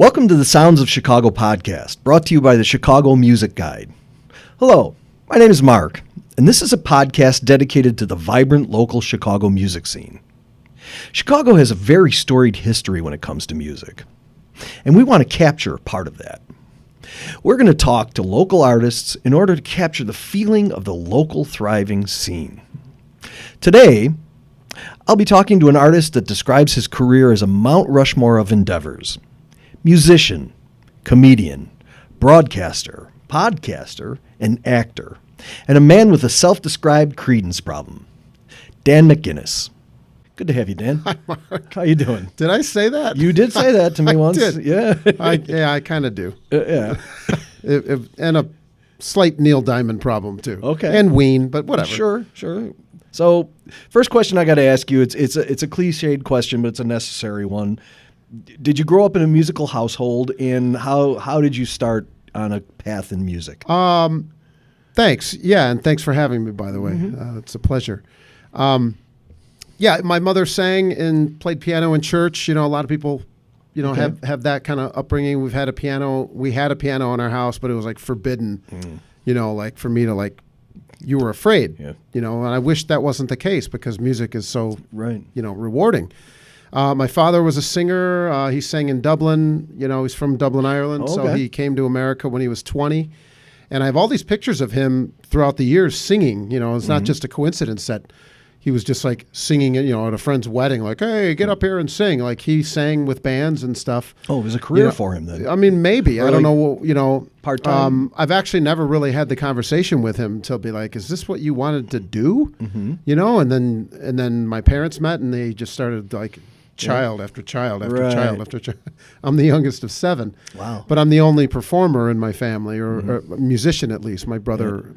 Welcome to the Sounds of Chicago podcast, brought to you by the Chicago Music Guide. Hello, my name is Mark, and this is a podcast dedicated to the vibrant local Chicago music scene. Chicago has a very storied history when it comes to music, and we want to capture part of that. We're going to talk to local artists in order to capture the feeling of the local thriving scene. Today, I'll be talking to an artist that describes his career as a Mount Rushmore of endeavors. Musician, comedian, broadcaster, podcaster, and actor, and a man with a self-described Creedence problem. Dan McGuinness. Good to have you, Dan. Hi, Mark. How you doing? Did I say that? You did say that to me once. Did. Yeah. I kind of do. Yeah. And a slight Neil Diamond problem, too. Okay. And Ween, but whatever. Sure. So, first question I got to ask you, it's a cliched question, but it's a necessary one. Did you grow up in a musical household, and how did you start on a path in music? Thanks. Yeah, and thanks for having me, by the way. Mm-hmm. It's a pleasure. Yeah, my mother sang and played piano in church. You know, a lot of people, have that kind of upbringing. We had a piano in our house, but it was like forbidden, like for me to you were afraid, and I wish that wasn't the case because music is so, rewarding. My father was a singer. He sang in Dublin. He's from Dublin, Ireland. Oh, okay. So he came to America when he was 20. And I have all these pictures of him throughout the years singing. It's not just a coincidence that he was just singing, at a friend's wedding, hey, get up here and sing. He sang with bands and stuff. Oh, it was a career for him then. I mean, maybe. I don't know. Part-time? I've actually never really had the conversation with him to be like, is this what you wanted to do? And then my parents met and they just started child after child after child after child. I'm the youngest of 7. Wow. But I'm the only performer in my family, or a musician at least. My brother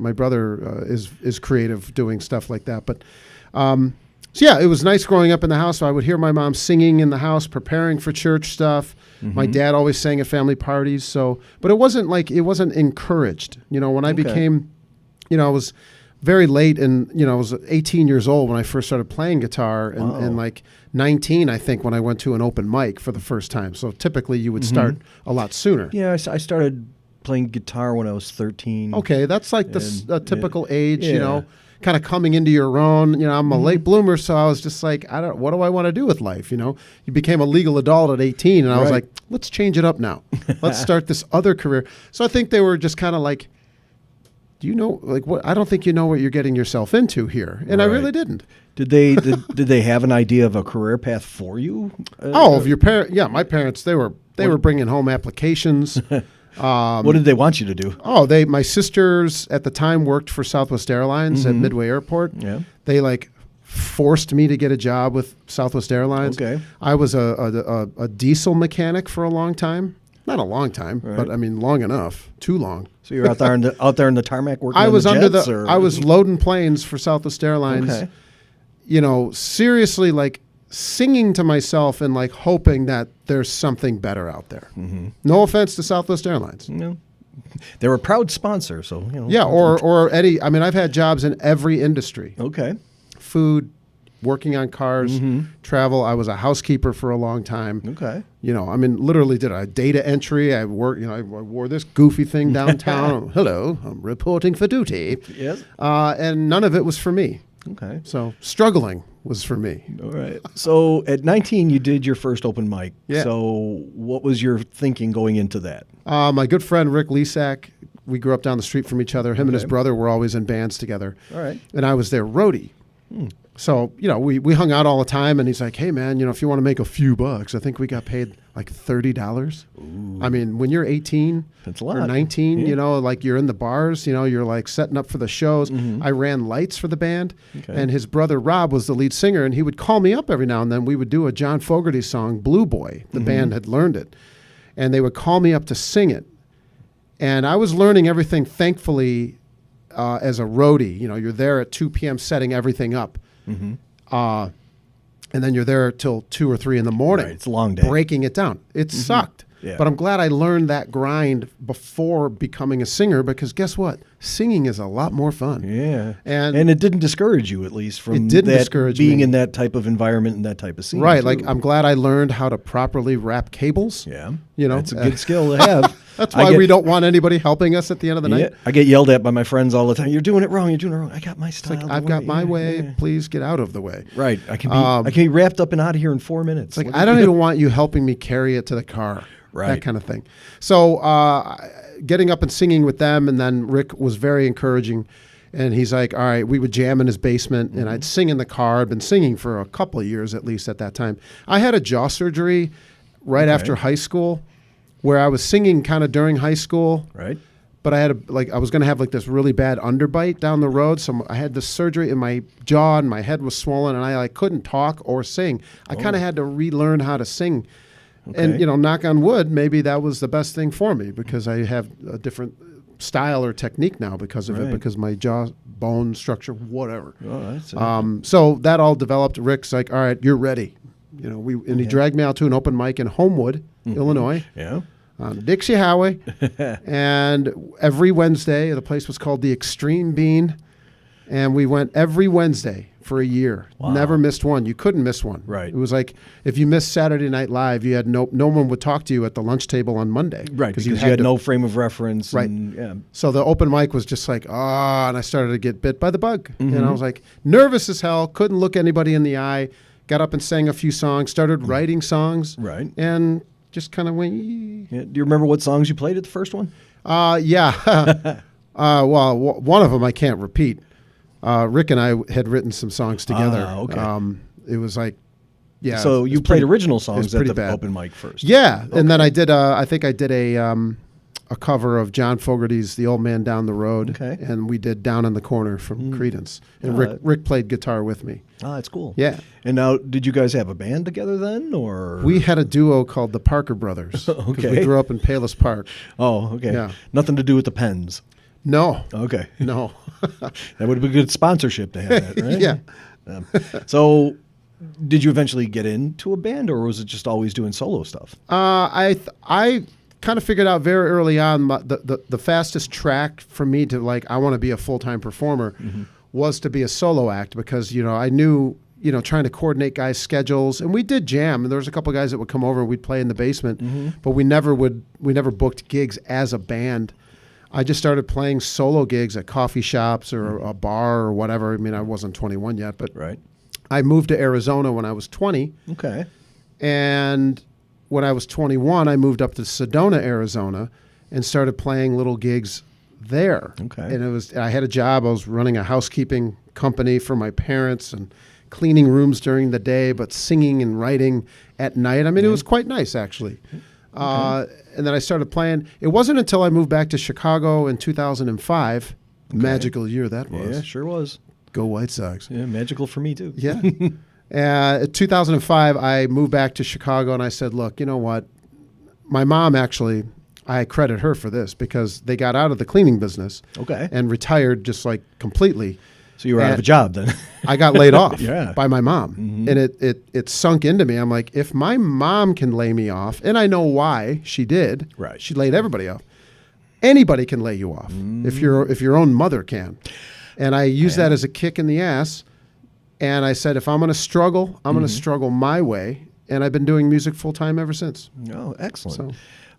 is creative, doing stuff like that. But it was nice growing up in the house. So I would hear my mom singing in the house, preparing for church stuff. My dad always sang at family parties. But it wasn't encouraged. When I became, I was very late, and I was 18 years old when I first started playing guitar, and 19, I think, when I went to an open mic for the first time. So typically you would start a lot sooner. Yeah, I started playing guitar when I was 13. Okay, that's the typical age, kind of coming into your own. I'm a late bloomer, so I was just what do I want to do with life? You became a legal adult at 18, and I was like, let's change it up now. Let's start this other career. So I think they were just kind of like, do you know, what? I don't think you know what you're getting yourself into here. And I really didn't. Did they have an idea of a career path for you? Of your parents? Yeah, my parents, they were bringing home applications. What did they want you to do? My sisters at the time worked for Southwest Airlines at Midway Airport. Yeah. They forced me to get a job with Southwest Airlines. Okay. I was a diesel mechanic for a long time. Not a long time, but I mean long enough. Too long. So you're out there in the tarmac working on the jets? I was loading planes for Southwest Airlines. Okay. Seriously, singing to myself and hoping that there's something better out there. No offense to Southwest Airlines. No. They're a proud sponsor, so Yeah, or Eddie. I mean, I've had jobs in every industry. Okay. Food, working on cars, travel. I was a housekeeper for a long time. Okay. I mean, literally did data entry. I worked, I wore this goofy thing downtown. Hello, I'm reporting for duty. Yes. And none of it was for me. Okay. So struggling was for me. All right. So at 19, you did your first open mic. Yeah. So what was your thinking going into that? My good friend, Rick Lesak, we grew up down the street from each other. Him and his brother were always in bands together. All right. And I was their roadie. So, we hung out all the time, and he's like, hey, man, if you want to make a few bucks, I think we got paid $30. Ooh. I mean, when you're 18 That's a lot. or 19, you're in the bars, you're setting up for the shows. I ran lights for the band, and his brother Rob was the lead singer, and he would call me up every now and then. We would do a John Fogerty song, Blue Boy. The band had learned it, and they would call me up to sing it. And I was learning everything, thankfully, as a roadie. You're there at 2 p.m. setting everything up. And then you're there till 2 or 3 in the morning. Right, it's a long day. Breaking it down. It sucked. Yeah. But I'm glad I learned that grind before becoming a singer, because guess what? singing is a lot more fun. Yeah. And it didn't discourage you, at least, from it didn't discourage being me. in that type of environment and that type of scene. Right. too. Like, I'm glad I learned how to properly wrap cables. Yeah. You know, That's a good skill to have. That's why we don't want anybody helping us at the end of the night. I get yelled at by my friends all the time. You're doing it wrong. You're doing it wrong. I got my It's style. like, I've got my way. Please get out of the way. Right. I can be wrapped up and out of here in 4 minutes. It's like, I don't even want you helping me carry it to the car. Right. That kind of thing. So getting up and singing with them, and then Rick was very encouraging. And he's like, all right, we would jam in his basement, and I'd sing in the car. I'd been singing for a couple of years, at least at that time. I had a jaw surgery right after high school, where I was singing kind of during high school. Right. But I was going to have like this really bad underbite down the road. So I had this surgery in my jaw, and my head was swollen, and I couldn't talk or sing. I kind of had to relearn how to sing. Okay. And, you know, knock on wood, maybe that was the best thing for me, because I have a different style or technique now because of it, because my jaw, bone structure, whatever. Oh, that's so that all developed. Rick's like, all right, you're ready. You know, and he dragged me out to an open mic in Homewood, Illinois. Yeah. On Dixie Highway. And every Wednesday, the place was called the Extreme Bean. And we went every Wednesday for a year. Wow. Never missed one. You couldn't miss one. Right. It was like if you missed Saturday Night Live, you had no one would talk to you at the lunch table on Monday. Right, because you had no frame of reference. Right. So the open mic was just like, and I started to get bit by the bug. And I was like nervous as hell, couldn't look anybody in the eye, got up and sang a few songs, started writing songs. Right. And just kind of went. Yeah. Do you remember what songs you played at the first one? Yeah. Well, one of them I can't repeat. Rick and I had written some songs together. Okay. It was like, yeah. So you played original songs at the bad. open mic first. Yeah, and then I did. I think I did a cover of John Fogerty's "The Old Man Down the Road," Okay. and we did "Down in the Corner" from Creedence. And Rick played guitar with me. Oh, that's cool. Yeah. And now, did you guys have a band together then, or We had a duo called the Parker Brothers. 'Cause Okay. we grew up in Palos Park. Oh, okay. Yeah. Nothing to do with the Pens. No. Okay. No. That would be good sponsorship to have that, right? Yeah. So, did you eventually get into a band, or was it just always doing solo stuff? I kind of figured out very early on the fastest track for me to I want to be a full-time performer was to be a solo act, because I knew trying to coordinate guys' schedules, and we did jam, and there was a couple guys that would come over and we'd play in the basement, but we never booked gigs as a band. I just started playing solo gigs at coffee shops or a bar or whatever. I mean, I wasn't 21 yet, but Right. I moved to Arizona when I was 20. Okay. And when I was 21, I moved up to Sedona, Arizona, and started playing little gigs there. Okay. And I had a job. I was running a housekeeping company for my parents and cleaning rooms during the day, but singing and writing at night. I mean, it was quite nice, actually. And then I started playing. It wasn't until I moved back to Chicago in 2005, magical year that was. Yeah, sure was. Go White Sox. Yeah, magical for me too. Yeah. In 2005, I moved back to Chicago, and I said, look, you know what? My mom actually, I credit her for this, because they got out of the cleaning business Okay. and retired just completely. So you were out of a job then. I got laid off Yeah. by my mom. And it sunk into me. I'm like, if my mom can lay me off, and I know why she did. Right. She laid everybody off. Anybody can lay you off if your own mother can. And I use that as a kick in the ass. And I said, if I'm going to struggle, I'm going to struggle my way. And I've been doing music full time ever since. Oh, excellent.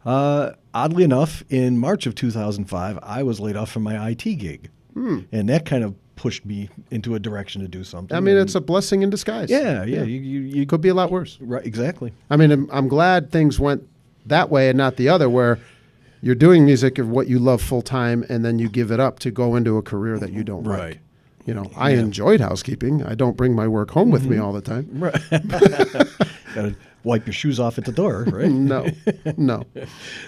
Oddly enough, in March of 2005, I was laid off from my IT gig. And that kind of pushed me into a direction to do something. I mean, it's a blessing in disguise. Yeah. You It could be a lot worse. right, exactly. I mean, I'm glad things went that way and not the other, where you're doing music of what you love full time, and then you give it up to go into a career that you don't Right. like. I enjoyed housekeeping. I don't bring my work home with me all the time. Right. Got to wipe your shoes off at the door, right? No.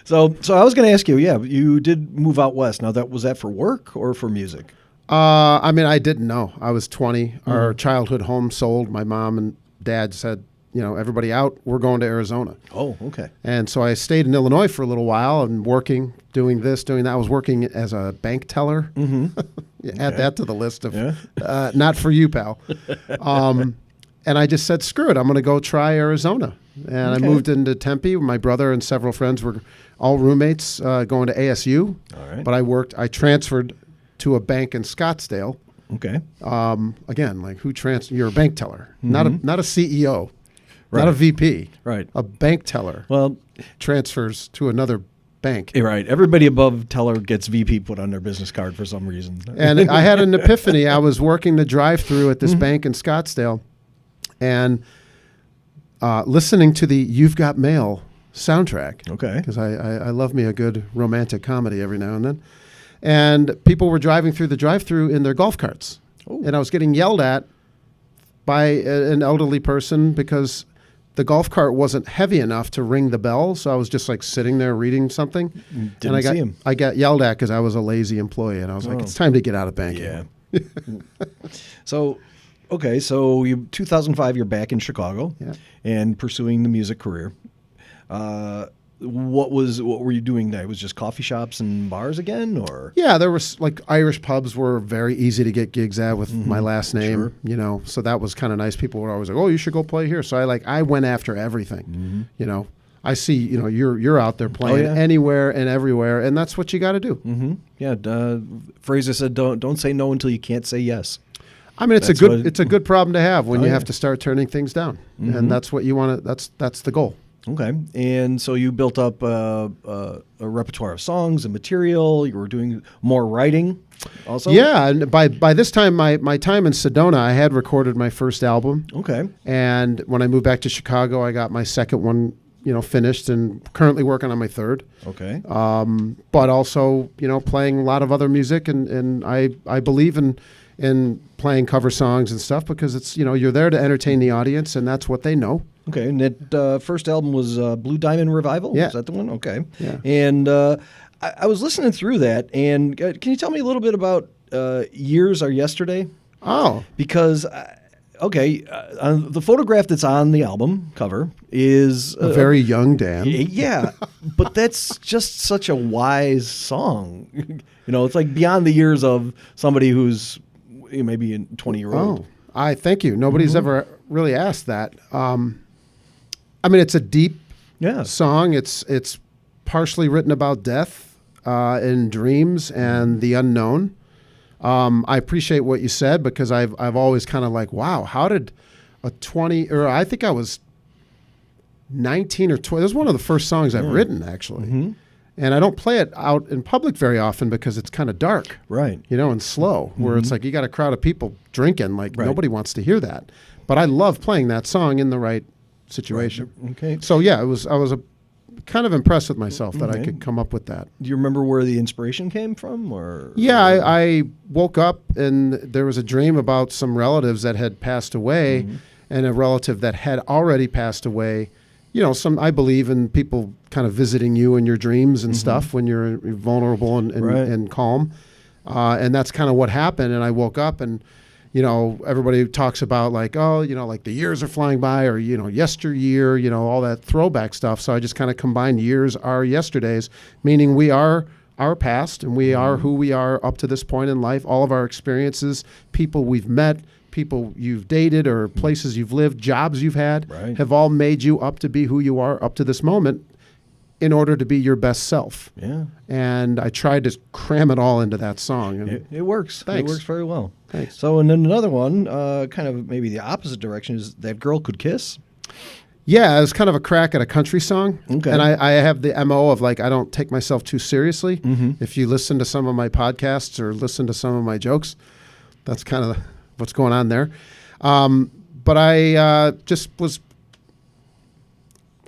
So I was going to ask you, you did move out west. Now, was that for work or for music? I mean, I didn't know. I was 20. Our childhood home sold. My mom and dad said, everybody out. We're going to Arizona. Oh, okay. And so I stayed in Illinois for a little while and working, doing this, doing that. I was working as a bank teller. Add that to the list of, not for you, pal. And I just said, screw it. I'm going to go try Arizona. And I moved into Tempe. My brother and several friends were all roommates going to ASU. All right. But I transferred to a bank in Scottsdale. Okay. Again, like you're a bank teller, not a CEO, Right. not a VP, Right. a bank teller. Well, transfers to another bank. right. Everybody above teller gets VP put on their business card for some reason. And I had an epiphany. I was working the drive-through at this bank in Scottsdale, and listening to the "You've Got Mail" soundtrack. Okay. Because I love me a good romantic comedy every now and then. And people were driving through the drive-through in their golf carts. Ooh. And I was getting yelled at by an elderly person because the golf cart wasn't heavy enough to ring the bell. So I was just like sitting there reading something. Didn't see him. I got yelled at because I was a lazy employee. And I was like, it's time to get out of banking. Yeah. So, okay. So 2005, you're back in Chicago and pursuing the music career. What were you doing there? It was just coffee shops and bars again, or? Yeah, there was like Irish pubs were very easy to get gigs at with my last name, so that was kind of nice. People were always like, "Oh, you should go play here." So I went after everything. I see, you're out there playing anywhere and everywhere, and that's what you got to do. Mm-hmm. Yeah, Fraser said, "Don't say no until you can't say yes." I mean, it's a good problem to have when you have to start turning things down, and that's what you want to. That's the goal. Okay, and so you built up a repertoire of songs and material. You were doing more writing, also. Yeah, and by this time, my time in Sedona, I had recorded my first album. Okay, and when I moved back to Chicago, I got my second one, finished, and currently working on my third. Okay, but also, playing a lot of other music, and I believe in playing cover songs and stuff because it's you're there to entertain the audience, and that's what they know. Okay, and that first album was Blue Diamond Revival? Yeah. Is that the one? Okay. Yeah. And I was listening through that, and can you tell me a little bit about Years Are Yesterday? Oh. Because, the photograph that's on the album cover is... a very young Dan. Yeah, but that's just such a wise song. It's like beyond the years of somebody who's maybe a 20-year-old. Oh, I thank you. Nobody's ever really asked that. I mean, it's a deep song. It's partially written about death and dreams and the unknown. I appreciate what you said because I've always kind of like, wow, how did a 20 or I think I was 19 or 20. It was one of the first songs I've written actually. Mm-hmm. And I don't play it out in public very often because it's kind of dark, right? And slow, where it's like you got a crowd of people drinking, like nobody wants to hear that. But I love playing that song in the right situation. Right. Okay. So yeah, I was kind of impressed with myself that I could come up with that. Do you remember where the inspiration came from, or? Yeah, I woke up and there was a dream about some relatives that had passed away, and a relative that had already passed away. I believe in people kind of visiting you in your dreams and stuff when you're vulnerable and calm. And that's kind of what happened. And I woke up and, everybody talks about like, oh, like the years are flying by or, yesteryear, all that throwback stuff. So I just kind of combined years are yesterdays, meaning we are our past and we are who we are up to this point in life. All of our experiences, people we've met, people you've dated or places you've lived, jobs you've had, have all made you up to be who you are up to this moment in order to be your best self. Yeah. And I tried to cram it all into that song. And it works. Thanks. It works very well. Thanks. So, and then another one, kind of maybe the opposite direction, is That Girl Could Kiss. Yeah, it's kind of a crack at a country song. Okay. And I have the MO of like, I don't take myself too seriously. If you listen to some of my podcasts or listen to some of my jokes, that's kind of what's going on there. But I just was,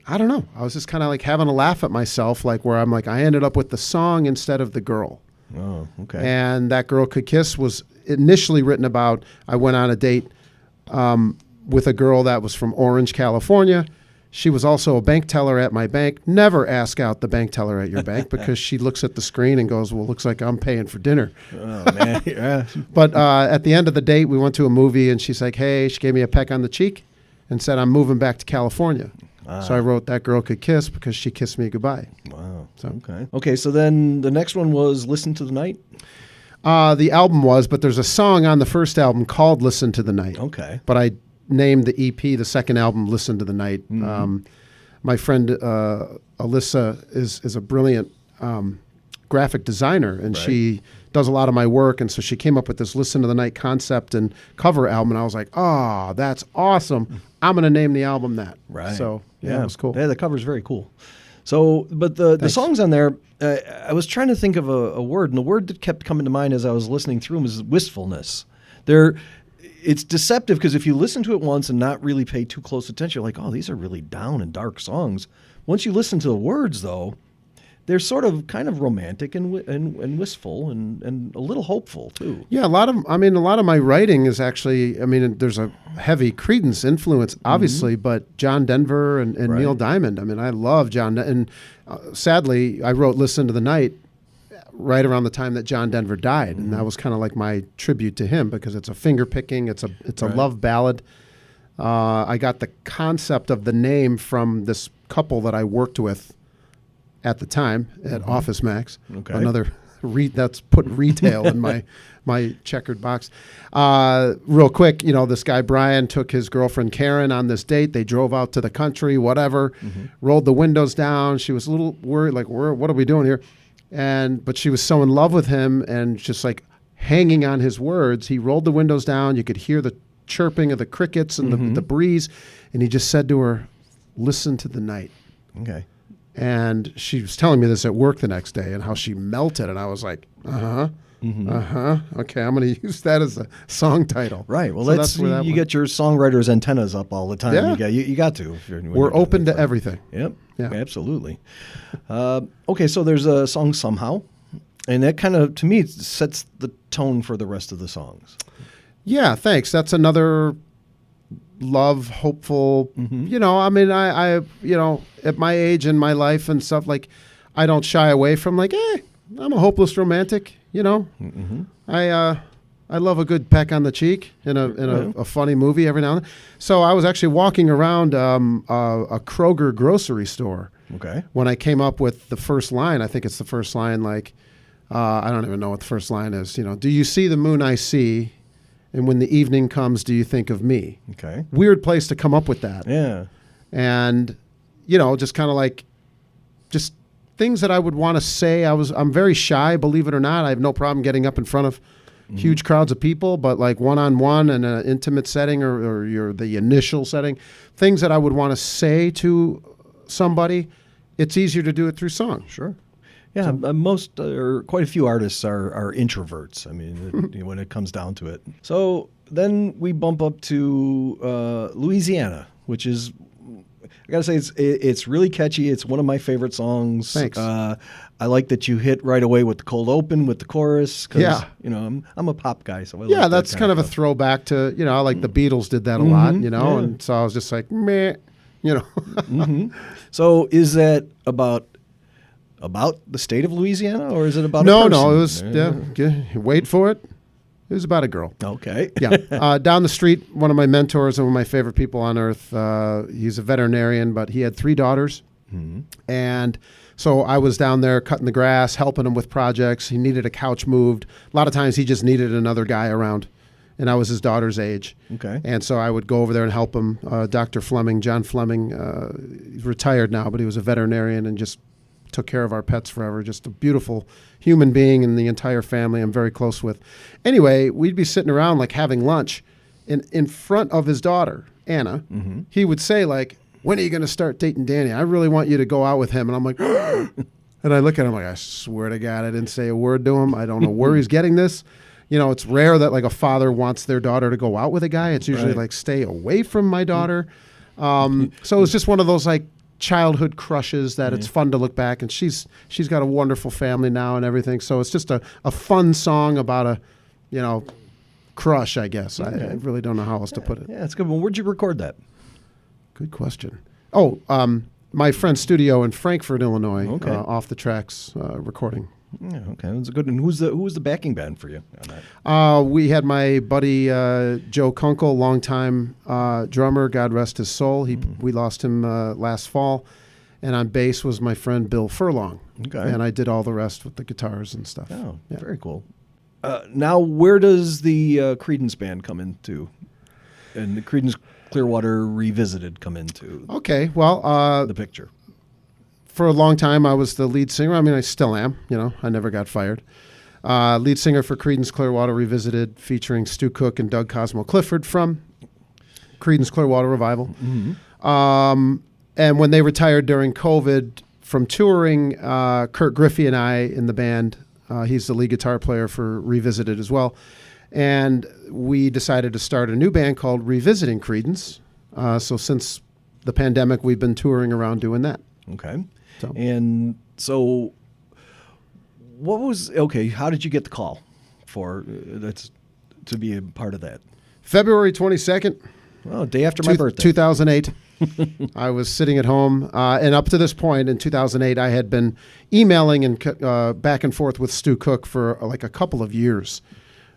I don't know. I was just kind of like having a laugh at myself, like where I'm like, I ended up with the song instead of the girl. Oh, okay. And That Girl Could Kiss was initially written about, I went on a date with a girl that was from Orange, California. She was also a bank teller at my bank. Never ask out the bank teller at your bank because she looks at the screen and goes, well, looks like I'm paying for dinner. Oh, man. Yeah. But at the end of the date, we went to a movie and she's like, hey, she gave me a peck on the cheek and said, I'm moving back to California. So I wrote That Girl Could Kiss because she kissed me goodbye. Wow. So. Okay, so then the next one was Listen to the Night? The album was, but there's a song on the first album called Listen to the Night. Okay. But I named the EP, the second album, Listen to the Night. My friend Alyssa is a brilliant graphic designer, and Right. she does a lot of my work. And so she came up with this Listen to the Night concept and cover album. And I was like, oh, that's awesome. I'm going to name the album that. Right. So, yeah, it was cool. Yeah, the cover's very cool. So, but the Thanks. songs on there, I was trying to think of a word, and the word that kept coming to mind as I was listening through them was wistfulness. It's deceptive because if you listen to it once and not really pay too close attention, you're like, oh, these are really down and dark songs. Once you listen to the words, though, they're sort of kind of romantic and wistful and a little hopeful too. Yeah, a lot of my writing is actually, there's a heavy Creedence influence, obviously, but John Denver and Right. Neil Diamond. I love John, and sadly, I wrote "Listen to the Night" right around the time that John Denver died, and that was kind of like my tribute to him because it's a finger picking, it's a Right. love ballad. I got the concept of the name from this couple that I worked with at the time at Office Max. Okay. Another that's putting retail in my checkered box. Real quick, this guy Brian took his girlfriend Karen on this date. They drove out to the country, whatever, rolled the windows down. She was a little worried, like, what are we doing here? But she was so in love with him and just like hanging on his words. He rolled the windows down. You could hear the chirping of the crickets and the breeze. And he just said to her, "Listen to the night." Okay. And she was telling me this at work the next day and how she melted. And I was like, okay, I'm going to use that as a song title. Right. Well, So that's where that you went. get your songwriter's antennas up all the time. Yeah. You got to. When We're you're doing open that to stuff. everything. Yep. Yeah. Absolutely. Okay, so there's a song "Somehow," and that kind of, to me, sets the tone for the rest of the songs. Yeah, thanks. That's another love, hopeful, I at my age in my life and stuff, like, I don't shy away from like, I'm a hopeless romantic, I love a good peck on the cheek in a funny movie every now and then. So I was actually walking around a Kroger grocery store Okay. when I came up with the first line. I think it's the first line, like, I don't even know what the first line is. Do you see the moon I see? And when the evening comes, do you think of me? Okay. Weird place to come up with that. Yeah. And, just kind of like, just things that I would want to say. I'm very shy, believe it or not. I have no problem getting up in front of huge crowds of people, but like one-on-one in an intimate setting or the initial setting, things that I would want to say to somebody, it's easier to do it through song. Sure. Yeah, most or quite a few artists are introverts. I mean, when it comes down to it. So then we bump up to Louisiana, which is, I gotta say, it's really catchy. It's one of my favorite songs. Thanks. I like that you hit right away with the cold open with the chorus. 'Cause, Yeah. I'm a pop guy, so I like Yeah, that that's kind of a stuff. throwback to, I like the Beatles did that a lot, yeah. and so I was just like, meh, So is that about the state of Louisiana, or is it about No, a person? it was, wait for it. It was about a girl. Okay. Yeah. Down the street, one of my mentors and one of my favorite people on earth, he's a veterinarian, but he had 3 daughters. And so I was down there cutting the grass, helping him with projects. He needed a couch moved. A lot of times he just needed another guy around. And I was his daughter's age. Okay. And so I would go over there and help him. Dr. Fleming, John Fleming, he's retired now, but he was a veterinarian and just took care of our pets forever. Just a beautiful human being, and the entire family I'm very close with. Anyway, we'd be sitting around like having lunch, and in front of his daughter, Anna, he would say like, "When are you going to start dating Danny? I really want you to go out with him." And I'm like, and I look at him like, I swear to God, I didn't say a word to him. I don't know where he's getting this. It's rare that like a father wants their daughter to go out with a guy. It's usually Right. like, stay away from my daughter. So it was just one of those like childhood crushes that it's fun to look back, and she's got a wonderful family now and everything. So it's just a fun song about a, crush, I guess. I really don't know how else to put it. Yeah, it's good. Well, where'd you record that? Good question. Oh, my friend's studio in Frankfort, Illinois, Okay. Off the Tracks recording. Yeah, okay, that's a good. And who was the backing band for you on that? We had my buddy Joe Kunkel, longtime drummer, God rest his soul. We lost him last fall. And on bass was my friend Bill Furlong. Okay. And I did all the rest with the guitars and stuff. Oh, Yeah. very cool. Now, where does the Creedence band come into, and the Creedence Clearwater Revisited come into Okay, well, the picture? for a long time, I was the lead singer. I mean, I still am. I never got fired. Lead singer for Creedence Clearwater Revisited, featuring Stu Cook and Doug Cosmo Clifford from Creedence Clearwater Revival. Mm-hmm. And when they retired during COVID from touring, Kurt Griffey and I in the band, he's the lead guitar player for Revisited as well, and we decided to start a new band called Revisiting Creedence. So since the pandemic, we've been touring around doing that. Okay. And so how did you get the call for to be a part of that? February 22nd. Well, day after my birthday. 2008. I was sitting at home, and up to this point in 2008, I had been emailing and back and forth with Stu Cook for like a couple of years.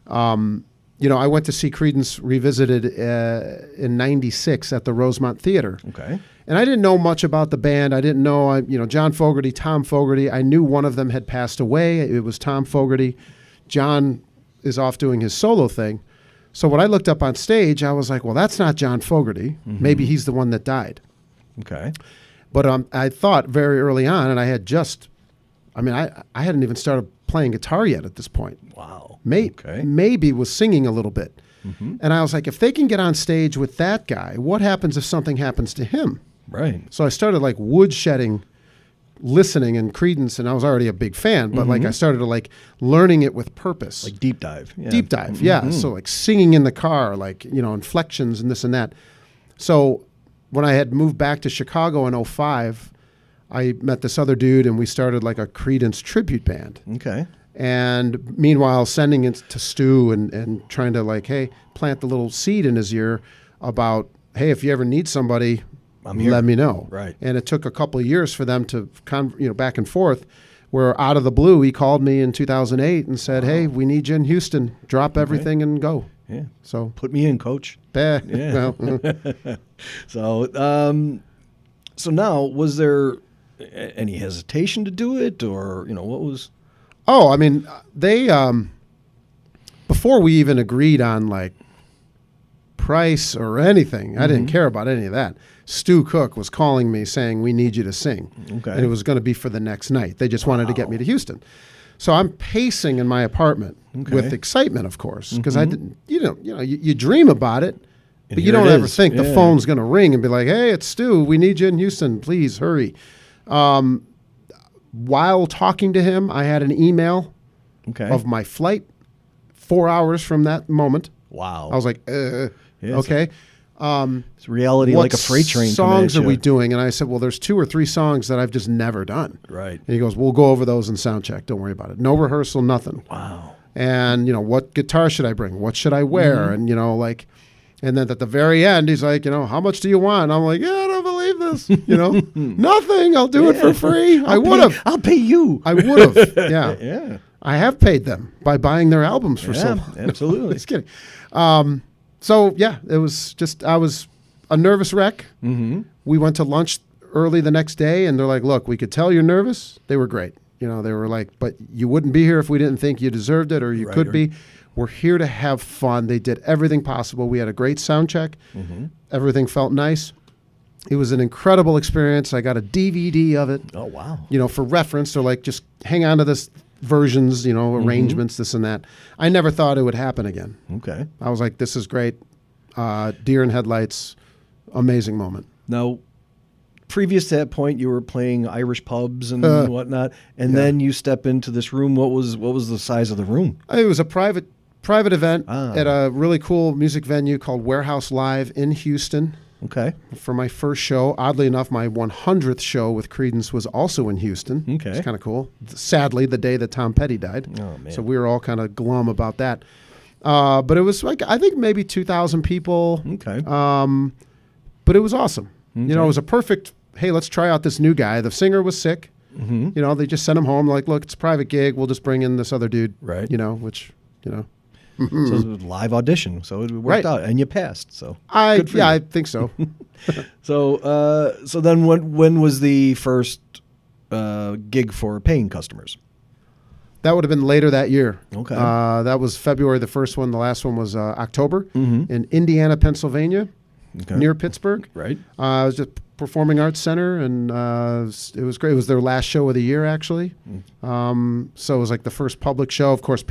I went to see Creedence Revisited in '96 at the Rosemont Theater. Okay. And I didn't know much about the band. I didn't know, John Fogerty, Tom Fogerty. I knew one of them had passed away. It was Tom Fogerty. John is off doing his solo thing. So when I looked up on stage, I was like, well, that's not John Fogerty. Mm-hmm. Maybe he's the one that died. Okay. But I thought very early on, and I had I hadn't even started playing guitar yet at this point. Wow. Maybe was singing a little bit. Mm-hmm. And I was like, if they can get on stage with that guy, what happens if something happens to him? Right. So I started like woodshedding, listening and Creedence, and I was already a big fan, but like I started to like learning it with purpose. Like deep dive. Yeah. Deep dive, yeah. So like singing in the car, like, inflections and this and that. So when I had moved back to Chicago in 2005, I met this other dude and we started like a Creedence tribute band. Okay. And meanwhile, sending it to Stu and trying to like, hey, plant the little seed in his ear about, hey, if you ever need somebody, I'm here. Let me know. Right. And it took a couple of years for them to back and forth, where out of the blue, he called me in 2008 and said, hey, we need you in Houston. Drop everything and go. Yeah. So put me in, coach. Yeah. Well. So now, was there any hesitation to do it, or, what was... Oh, I mean, they, before we even agreed on like price or anything, I didn't care about any of that. Stu Cook was calling me saying, we need you to sing. Okay. And it was going to be for the next night. They just wanted to get me to Houston. So I'm pacing in my apartment with excitement, of course, because I didn't, you dream about it, but you don't ever think the phone's going to ring and be like, hey, it's Stu. We need you in Houston. Please hurry. While talking to him, I had an email of my flight 4 hours from that moment. Wow. I was like, okay. It's reality like a freight train. What songs are we doing? And I said, well, there's 2 or 3 songs that I've just never done. Right. And he goes, we'll go over those in sound check. Don't worry about it. No rehearsal, nothing. Wow. And, what guitar should I bring? What should I wear? And, and then at the very end, he's like, how much do you want? And I'm like, I don't believe this. Nothing. I'll do it for free. I would have. I'll pay you. I would have. Yeah. Yeah. I have paid them by buying their albums for so long. Absolutely. Just kidding. So, yeah, it was just, I was a nervous wreck. Mm-hmm. We went to lunch early the next day, and they're like, look, we could tell you're nervous. They were great. They were like, but you wouldn't be here if we didn't think you deserved it, or you could be. We're here to have fun. They did everything possible. We had a great sound check. Mm-hmm. Everything felt nice. It was an incredible experience. I got a DVD of it. Oh, wow. For reference. They're like, just hang on to this versions, arrangements, this and that. I never thought it would happen again. Okay. I was like, this is great. Deer in headlights, amazing moment. Now, previous to that point, you were playing Irish pubs and whatnot, and then you step into this room. What was the size of the room? It was a private event at a really cool music venue called Warehouse Live in Houston. Okay. For my first show. Oddly enough, my 100th show with Creedence was also in Houston. Okay. It's kind of cool. Sadly, the day that Tom Petty died. Oh, man. So we were all kind of glum about that. But it was like, I think maybe 2,000 people. Okay. But it was awesome. Okay. It was a perfect, hey, let's try out this new guy. The singer was sick. Mm-hmm. They just sent him home like, look, it's a private gig. We'll just bring in this other dude. Right. Which. So it was a live audition, so it worked out, and you passed. So I think so. So then when was the first gig for paying customers? That would have been later that year. Okay. That was February, the first one. The last one was October in Indiana, Pennsylvania, near Pittsburgh. Right. I was just Performing Arts Center, and it was great. It was their last show of the year, actually. So it was like the first public show. Of course,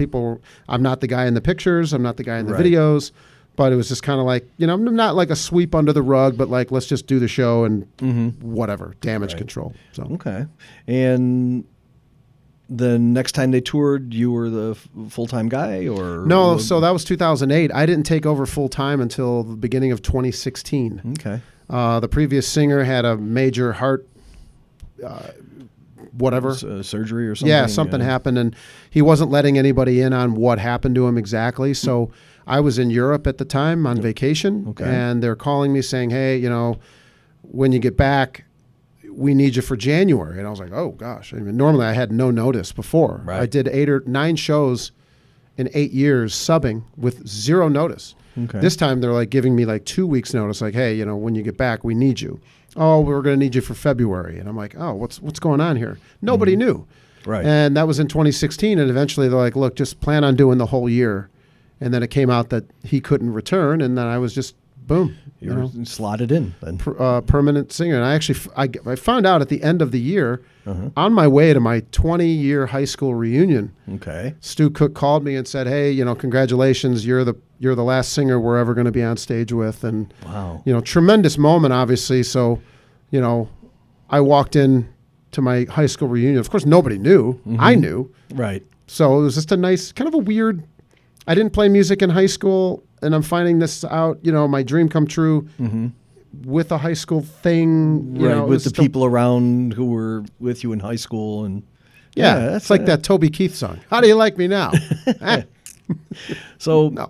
I'm not the guy in the pictures. I'm not the guy in the videos. But it was just kind of like, not like a sweep under the rug, but like, let's just do the show and whatever, damage control. So Okay. And the next time they toured, you were the full-time guy, or? No, so that was 2008. I didn't take over full-time until the beginning of 2016. Okay. The previous singer had a major heart whatever. Surgery or something? Yeah, something happened, and he wasn't letting anybody in on what happened to him exactly. So I was in Europe at the time on vacation, and they're calling me saying, hey, when you get back, we need you for January. And I was like, oh, gosh. I mean, normally I had no notice before. Right. I did 8 or 9 shows in 8 years subbing with 0 notice. Okay. This time they're like giving me like 2 weeks notice, like, hey, when you get back, we need you. Oh, we're going to need you for February. And I'm like, oh, what's going on here? Nobody knew. Right. And that was in 2016. And eventually they're like, look, just plan on doing the whole year. And then it came out that he couldn't return. And then I was just, boom. You were slotted in then. Permanent singer. And I actually, I found out at the end of the year, on my way to my 20-year high school reunion. Okay. Stu Cook called me and said, hey, congratulations. You're the last singer we're ever going to be on stage with. And, wow. Tremendous moment, obviously. So, I walked in to my high school reunion. Of course, nobody knew. I knew. Right. So it was just a nice, kind of a weird, I didn't play music in high school, and I'm finding this out, my dream come true with a high school thing. With the people around who were with you in high school. And yeah, it's like that Toby Keith song. How do you like me now? So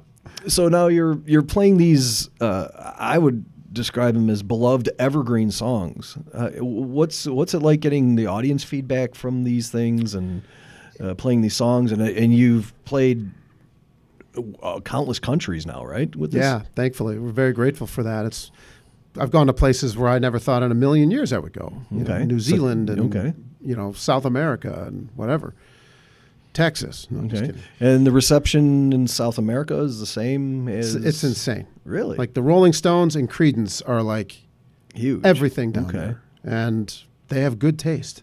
now you're playing these, I would describe them as beloved evergreen songs. What's it like getting the audience feedback from these things and playing these songs? And you've played countless countries now, right? With this? Yeah, thankfully. We're very grateful for that. I've gone to places where I never thought in a million years I would go. New Zealand and South America and whatever. Texas. No, I'm just kidding. And the reception in South America is the same as... It's insane. Really? Like the Rolling Stones and Creedence are like huge. Everything down there. And they have good taste.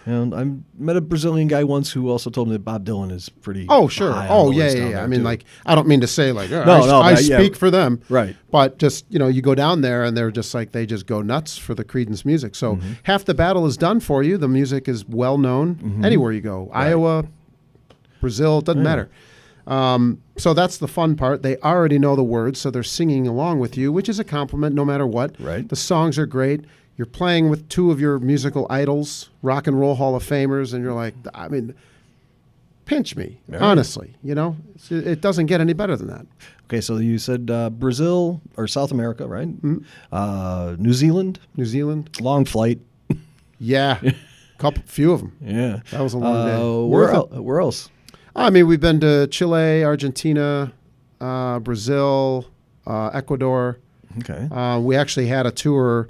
And I met a Brazilian guy once who also told me that Bob Dylan is pretty. Oh, sure. Oh, yeah. I mean, like, I don't mean to say like, I speak for them. Right. But just, you go down there and they're just like, they just go nuts for the Creedence music. So half the battle is done for you. The music is well known anywhere you go. Right. Iowa, Brazil, it doesn't matter. So that's the fun part. They already know the words, so they're singing along with you, which is a compliment no matter what. Right. The songs are great. You're playing with 2 of your musical idols, rock and roll Hall of Famers, and you're like, I mean, pinch me, honestly. It doesn't get any better than that. Okay, so you said Brazil or South America, right? Mm-hmm. New Zealand? New Zealand. Long flight. Yeah, few of them. Yeah. That was a long day. Where else? I mean, we've been to Chile, Argentina, Brazil, Ecuador. Okay. We actually had a tour,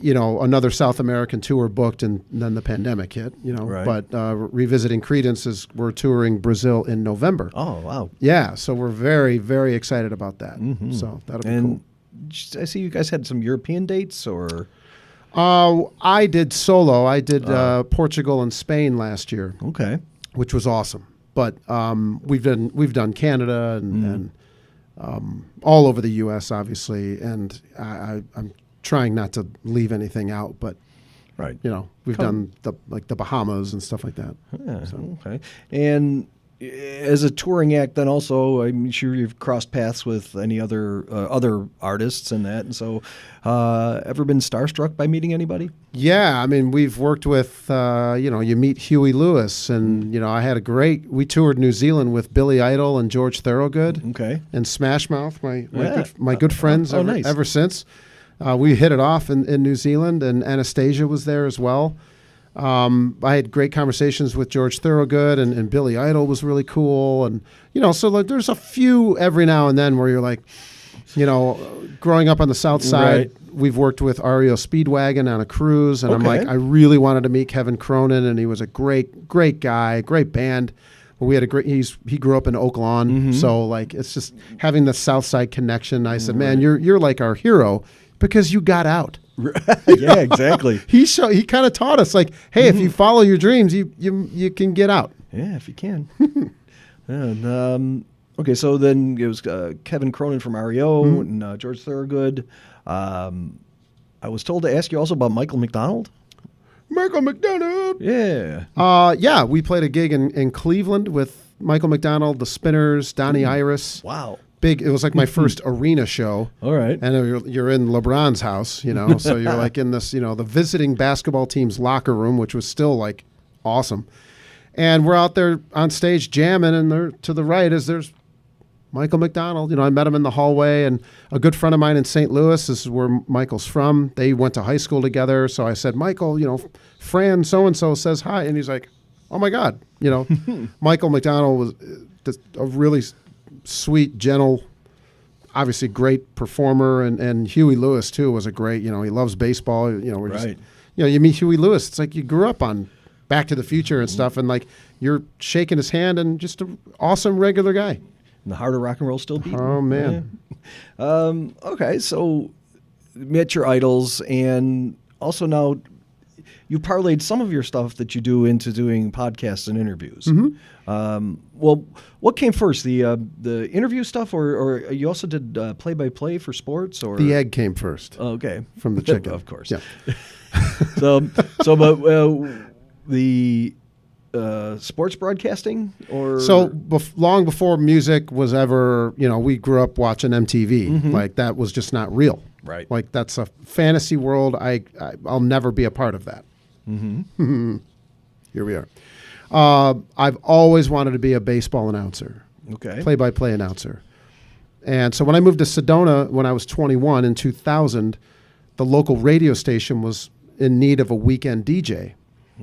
another South American tour booked, and then the pandemic hit, Right. But revisiting Creedence we're touring Brazil in November. Oh, wow. Yeah, so we're very, very excited about that. Mm-hmm. So that'll be cool. I see you guys had some European dates, or? I did solo. I did Portugal and Spain last year. Okay. Which was awesome. But we've done Canada and all over the U.S. obviously, and I'm trying not to leave anything out, but right, we've done the Bahamas and stuff like that. Yeah, so. Okay. And as a touring act, then also, I'm sure you've crossed paths with any other artists and that. And so, ever been starstruck by meeting anybody? Yeah, I mean, we've worked with, you meet Huey Lewis, and we toured New Zealand with Billy Idol and George Thorogood. Okay. And Smash Mouth, my good friends ever since. We hit it off in New Zealand, and Anastasia was there as well. I had great conversations with George Thorogood, and Billy Idol was really cool. And, so like, there's a few every now and then where you're like, growing up on the South Side, we've worked with REO Speedwagon on a cruise. And I'm like, I really wanted to meet Kevin Cronin, and he was a great, great guy, great band. We had he grew up in Oak Lawn. So like, it's just having the South Side connection. I said, man, you're like our hero. Because you got out. Yeah, exactly. He kind of taught us, like, hey, if you follow your dreams, you can get out. Yeah, if you can. And, okay, so then it was Kevin Cronin from REO and George Thorogood. I was told to ask you also about Michael McDonald. Michael McDonald. Yeah. Yeah, we played a gig in Cleveland with Michael McDonald, the Spinners, Donnie Iris. Wow. Big. It was like my first arena show. All right. And you're in LeBron's house, you know, so you're like in this, you know, the visiting basketball team's locker room, which was still like awesome. And we're out there on stage jamming, and there to the right there's Michael McDonald. You know, I met him in the hallway, and a good friend of mine in St. Louis, this is where Michael's from. They went to high school together. So I said, Michael, you know, Fran so-and-so says hi. And he's like, oh my God, you know, Michael McDonald was just a really sweet, gentle, obviously great performer. And Huey Lewis too was a great, you know, he loves baseball. You know, right. You know, you meet Huey Lewis. It's like you grew up on Back to the Future and stuff. And like you're shaking his hand, and just an awesome regular guy. And the heart of rock and roll still beating. Oh, man. Yeah. Okay, so met your idols, and also now you parlayed some of your stuff that you do into doing podcasts and interviews. Well, what came first, the interview stuff, or you also did play-by-play for sports? Or The egg came first. Oh, okay. From the chicken. Of course. Yeah. But the sports broadcasting, or long before music was ever, you know, we grew up watching MTV. Like that was just not real. Right. Like that's a fantasy world. I'll never be a part of that. Here we are. I've always wanted to be a baseball announcer. Okay. Play-by-play announcer. And so when I moved to Sedona when I was 21 in 2000, the local radio station was in need of a weekend DJ.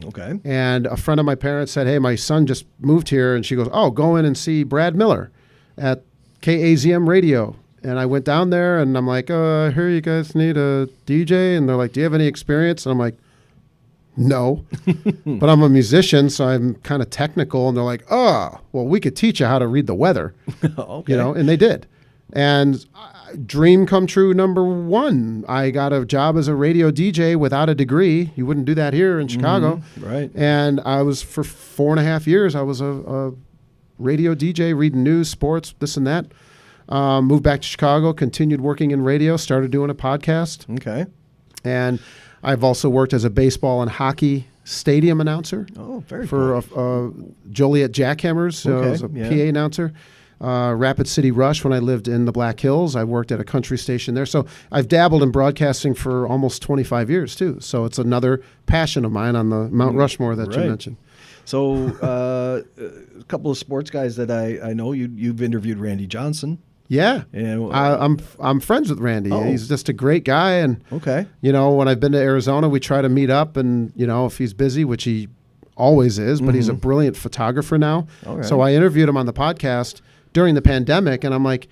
Okay. And a friend of my parents said, hey, my son just moved here. And she goes, oh, go in and see Brad Miller at KAZM Radio. And I went down there, and I'm like, I hear you guys need a DJ. And they're like, do you have any experience? And I'm like, no. But I'm a musician, so I'm kind of technical. And they're like, oh, well, we could teach you how to read the weather. Okay. You know, and they did. And dream come true number one. I got a job as a radio DJ without a degree. You wouldn't do that here in Chicago. Right. And I was, for 4.5 years, I was a radio DJ, reading news, sports, this and that. Moved back to Chicago, continued working in radio, started doing a podcast. Okay. And I've also worked as a baseball and hockey stadium announcer. Oh, very for Joliet Jackhammers. Okay. I was a PA announcer. Rapid City Rush when I lived in the Black Hills. I worked at a country station there. So I've dabbled in broadcasting for almost 25 years too. So it's another passion of mine on the Mount Rushmore that you mentioned. So a couple of sports guys that I know, you've interviewed Randy Johnson. Yeah, and I'm friends with Randy. Oh. He's just a great guy, and okay, you know, when I've been to Arizona, we try to meet up, and you know, if he's busy, which he always is, but he's a brilliant photographer now. Okay. So I interviewed him on the podcast during the pandemic, and I'm like,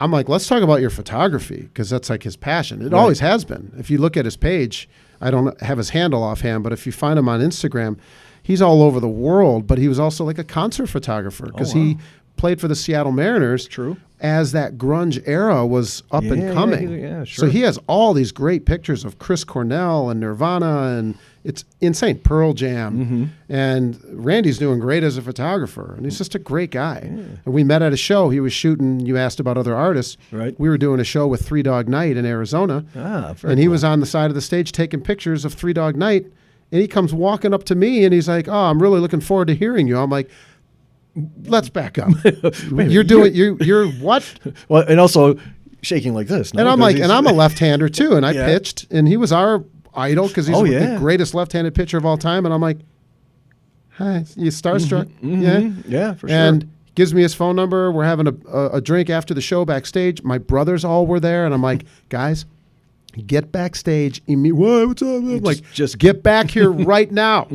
let's talk about your photography, because that's like his passion. It always has been. If you look at his page, I don't have his handle offhand, but if you find him on Instagram, he's all over the world. But he was also like a concert photographer, because he played for the Seattle Mariners. True. As that grunge era was up and coming. Yeah, sure. So he has all these great pictures of Chris Cornell and Nirvana, and it's insane. Pearl Jam. And Randy's doing great as a photographer, and he's just a great guy. Yeah. And we met at a show. He was shooting, you asked about other artists. Right. We were doing a show with Three Dog Night in Arizona. And he was on the side of the stage taking pictures of Three Dog Night, and he comes walking up to me, and he's like, oh, I'm really looking forward to hearing you. I'm like, let's back up. You're what? Well, and also shaking like this. No? And I'm like, and I'm a left-hander too. And I pitched, and he was our idol because he's the greatest left-handed pitcher of all time. And I'm like, hi, you starstruck? Yeah, for sure. And gives me his phone number. We're having a drink after the show backstage. My brothers all were there, and I'm like, guys, get backstage. What's up? I'm like, just get back here right now.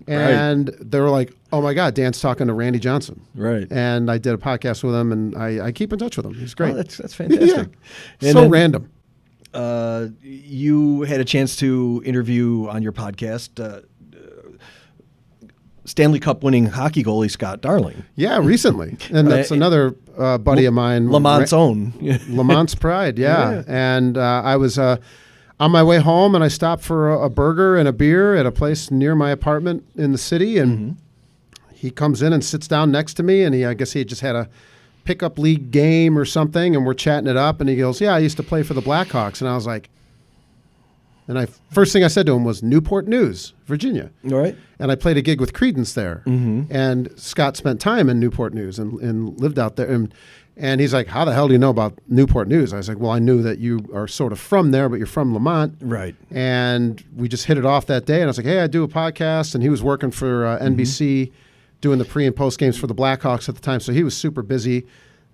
And they were like, oh my God, Dan's talking to Randy Johnson. Right. And I did a podcast with him, and I keep in touch with him. He's great. Oh, that's fantastic. And so random. You had a chance to interview on your podcast Stanley Cup winning hockey goalie Scott Darling. Yeah, recently. And that's another buddy of mine. Lamont's own. Lamont's pride, yeah. And I was on my way home, and I stopped for a burger and a beer at a place near my apartment in the city, and he comes in and sits down next to me, and I guess he had just had a pickup league game or something, and we're chatting it up, and he goes, yeah, I used to play for the Blackhawks. And I was like, first thing I said to him was Newport News, Virginia. All right. And I played a gig with Creedence there. And Scott spent time in Newport News and lived out there. And he's like, how the hell do you know about Newport News? I was like, well, I knew that you are sort of from there, but you're from Lamont. Right. And we just hit it off that day. And I was like, hey, I do a podcast. And he was working for NBC doing the pre and post games for the Blackhawks at the time. So he was super busy.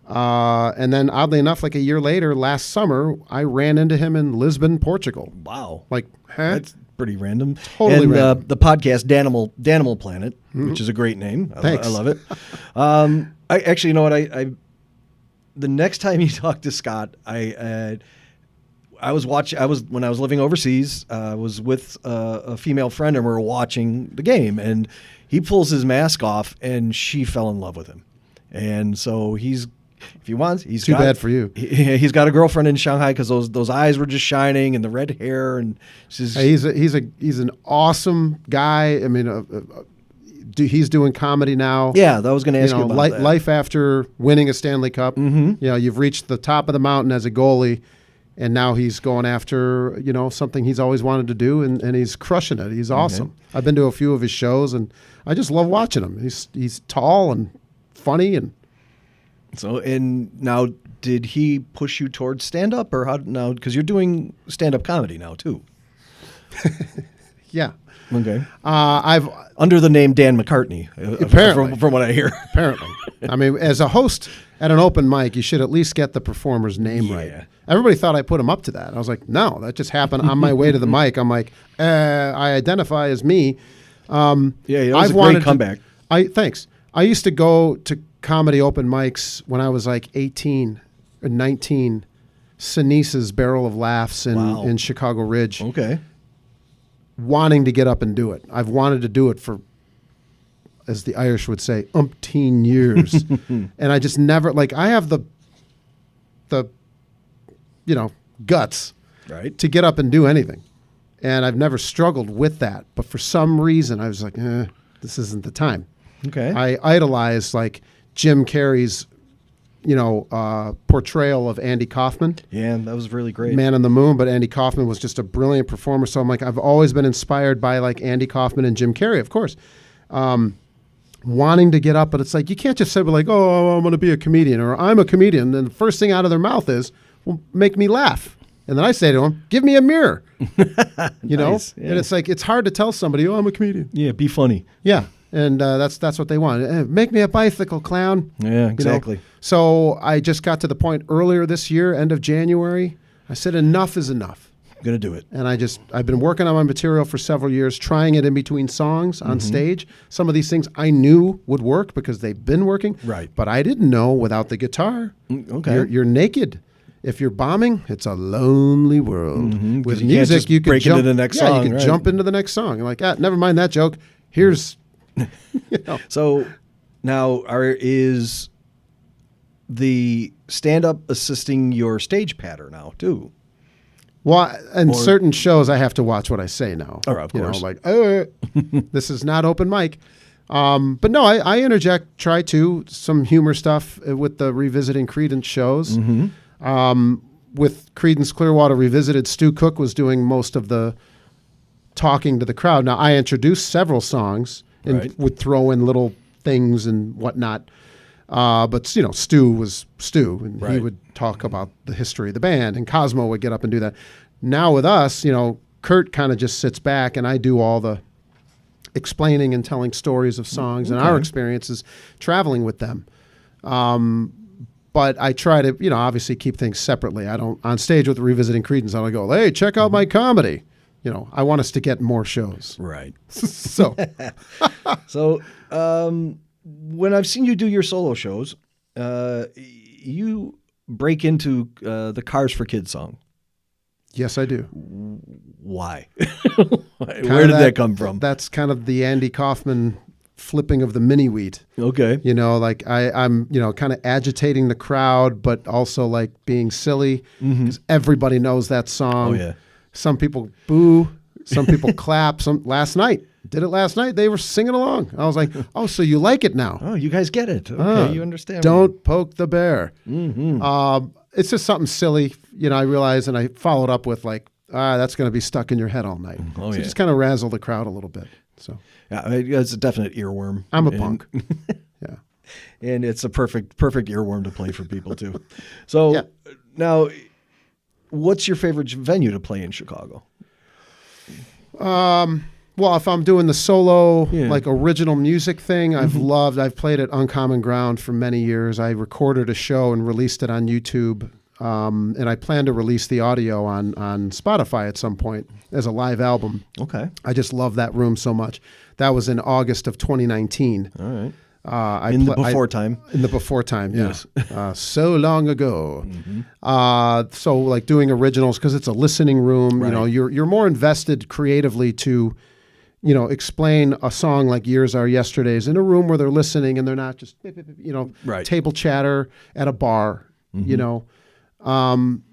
And then oddly enough, like a year later, last summer, I ran into him in Lisbon, Portugal. Wow. Like, huh? That's pretty random. Totally and, random. The podcast, Danimal Planet, which is a great name. Thanks. I love it. I actually, you know what? The next time you talk to Scott, when I was living overseas, I was with a female friend, and we were watching the game, and he pulls his mask off, and she fell in love with him. And so he's Too bad for you. He's got a girlfriend in Shanghai because those eyes were just shining, and the red hair, and he's an awesome guy. I mean, he's doing comedy now. Yeah, I was going to ask you about that. Life after winning a Stanley Cup. You know, you've reached the top of the mountain as a goalie, and now he's going after something he's always wanted to do, and he's crushing it. He's awesome. Okay. I've been to a few of his shows, and I just love watching him. He's tall and funny and. So, and now, did he push you towards stand-up, or how now? Because you're doing stand-up comedy now too. Yeah. Okay. I've under the name Dan McCartney. Apparently, from what I hear. Apparently, I mean, as a host at an open mic, you should at least get the performer's name right. Everybody thought I put him up to that. I was like, no, that just happened on my way to the mic. I'm like, I identify as me. Yeah, that was a great comeback. Thanks. I used to go to comedy open mics when I was like 18 or 19. Sinise's Barrel of Laughs in Chicago Ridge. Okay. Wanting to get up and do it. I've wanted to do it for, as the Irish would say, umpteen years. And I just never, I have the guts to get up and do anything. And I've never struggled with that. But for some reason, I was like, this isn't the time. Okay. I idolized Jim Carrey's, portrayal of Andy Kaufman. Yeah, that was really great. Man on the Moon, but Andy Kaufman was just a brilliant performer. So I'm like, I've always been inspired by Andy Kaufman and Jim Carrey, of course. Wanting to get up, but it's you can't just say, oh, I'm going to be a comedian, or I'm a comedian. And the first thing out of their mouth is, well, make me laugh. And then I say to them, give me a mirror. Nice. Yeah. And it's it's hard to tell somebody, oh, I'm a comedian. Yeah, be funny. Yeah. And that's what they want. Make me a bicycle clown. Yeah, exactly. So I just got to the point earlier this year, end of January. I said, enough is enough. I'm going to do it. And I've been working on my material for several years, trying it in between songs on stage. Some of these things I knew would work because they've been working. Right. But I didn't know without the guitar. Okay. You're naked. If you're bombing, it's a lonely world. With music, you can break jump into the next song. You can jump into the next song. You're never mind that joke. Here's... So now is the stand-up assisting your stage patter now too? Well, in certain shows, I have to watch what I say now. Oh, of course. This is not open mic. But no, I interject, try to, some humor stuff with the Revisiting Creedence shows. With Creedence Clearwater Revisited, Stu Cook was doing most of the talking to the crowd. Now, I introduced several songs and would throw in little things and whatnot. But, Stu was Stu, and he would talk about the history of the band, and Cosmo would get up and do that. Now with us, Kurt kind of just sits back, and I do all the explaining and telling stories of songs and our experiences traveling with them. But I try to, obviously keep things separately. I don't, on stage with Revisiting Creedence, I don't go, hey, check out my comedy. I want us to get more shows. Right. So, when I've seen you do your solo shows, you break into the Cars for Kids song. Yes, I do. Why? Where did that come from? That's kind of the Andy Kaufman flipping of the mini wheat. Okay. You know, like I'm, you know, kind of agitating the crowd, but also like being silly because everybody knows that song. Oh, yeah. Some people boo, some people clap. Last night, they were singing along. I was like, oh, so you like it now? Oh, you guys get it. Okay, you understand. Don't poke the bear. It's just something silly, you know, I realized, and I followed up with like, that's going to be stuck in your head all night. Oh, so yeah. just kind of razzle the crowd a little bit. So yeah, it's a definite earworm. I'm a punk. Yeah. And it's a perfect earworm to play for people too. So now, what's your favorite venue to play in Chicago? Well, if I'm doing the solo, like original music thing, I've played at Uncommon Ground for many years. I recorded a show and released it on YouTube. And I plan to release the audio on Spotify at some point as a live album. Okay. I just love that room so much. That was in August of 2019. All right. In the before time. In the before time, yes. So long ago. So like doing originals, because it's a listening room, you know, you're more invested creatively to, you know, explain a song like Years Are Yesterdays in a room where they're listening and they're not just, you know, table chatter at a bar, you know.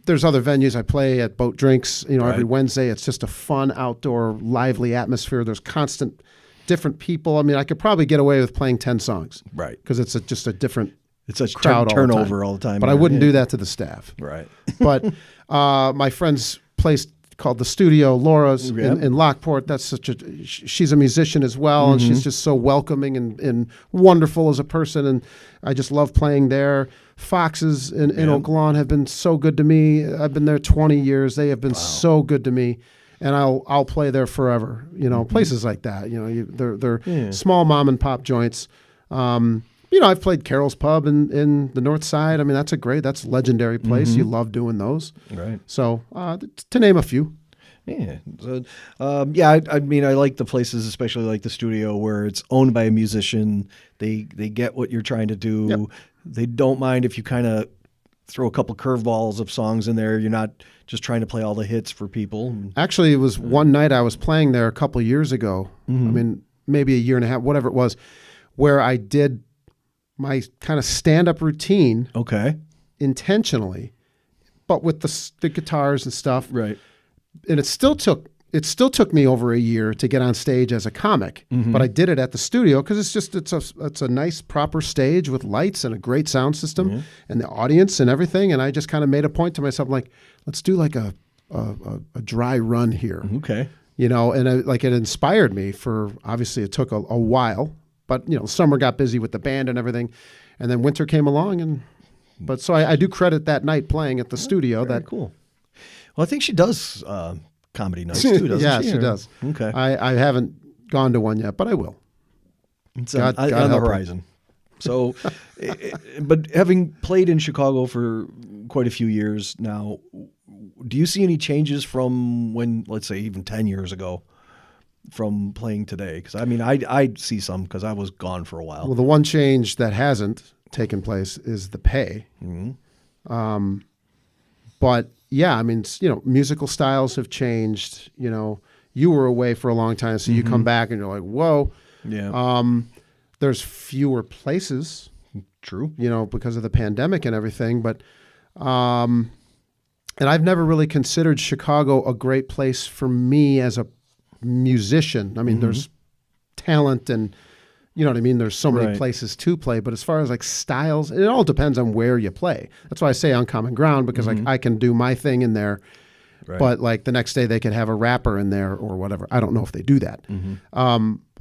There's other venues I play at Boat Drinks, you know, every Wednesday. It's just a fun, outdoor, lively atmosphere. There's constant different people. I mean, I could probably get away with playing 10 songs. Right. Because it's just a different It's a crowd turnover all the time. But I wouldn't do that to the staff. Right. But my friend's place called The Studio, Laura's in Lockport. That's she's a musician as well, and she's just so welcoming and wonderful as a person, and I just love playing there. Foxes in Oak Lawn have been so good to me. I've been there 20 years. They have been so good to me, and I'll play there forever. You know, places like that. You know, they're small mom and pop joints. You know, I've played Carol's Pub in the North Side. I mean, that's a legendary place. You love doing those. Right. So, to name a few. Yeah. So, I mean, I like the places, especially like the Studio, where it's owned by a musician. They get what you're trying to do. Yep. They don't mind if you kind of throw a couple curveballs of songs in there. You're not just trying to play all the hits for people. Actually, it was one night I was playing there a couple years ago. I mean, maybe a year and a half, whatever it was, where I did my kind of stand-up routine, intentionally, but with the guitars and stuff, right? And it still took me over a year to get on stage as a comic, but I did it at the Studio because it's a nice proper stage with lights and a great sound system and the audience and everything. And I just kind of made a point to myself, like, let's do like a dry run here, you know. And it inspired me for, obviously it took a while. But, you know, summer got busy with the band and everything. And then winter came along. But so I do credit that night playing at the Studio. Very cool. Well, I think she does comedy nights too, doesn't she? She does. Okay. I haven't gone to one yet, but I will. It's on the horizon. So, but having played in Chicago for quite a few years now, do you see any changes from when, let's say, even 10 years ago? From playing today? Because I mean, I see some because I was gone for a while. Well, the one change that hasn't taken place is the pay. But yeah, I mean, you know, musical styles have changed. You know, you were away for a long time, so you come back and you're like, whoa. Yeah. There's fewer places. True. You know, because of the pandemic and everything. But and I've never really considered Chicago a great place for me as a musician. I mean, there's talent and, you know what I mean? There's so many places to play, but as far as like styles, it all depends on where you play. That's why I say Uncommon Ground, because like I can do my thing in there, but like the next day they could have a rapper in there or whatever. I don't know if they do that.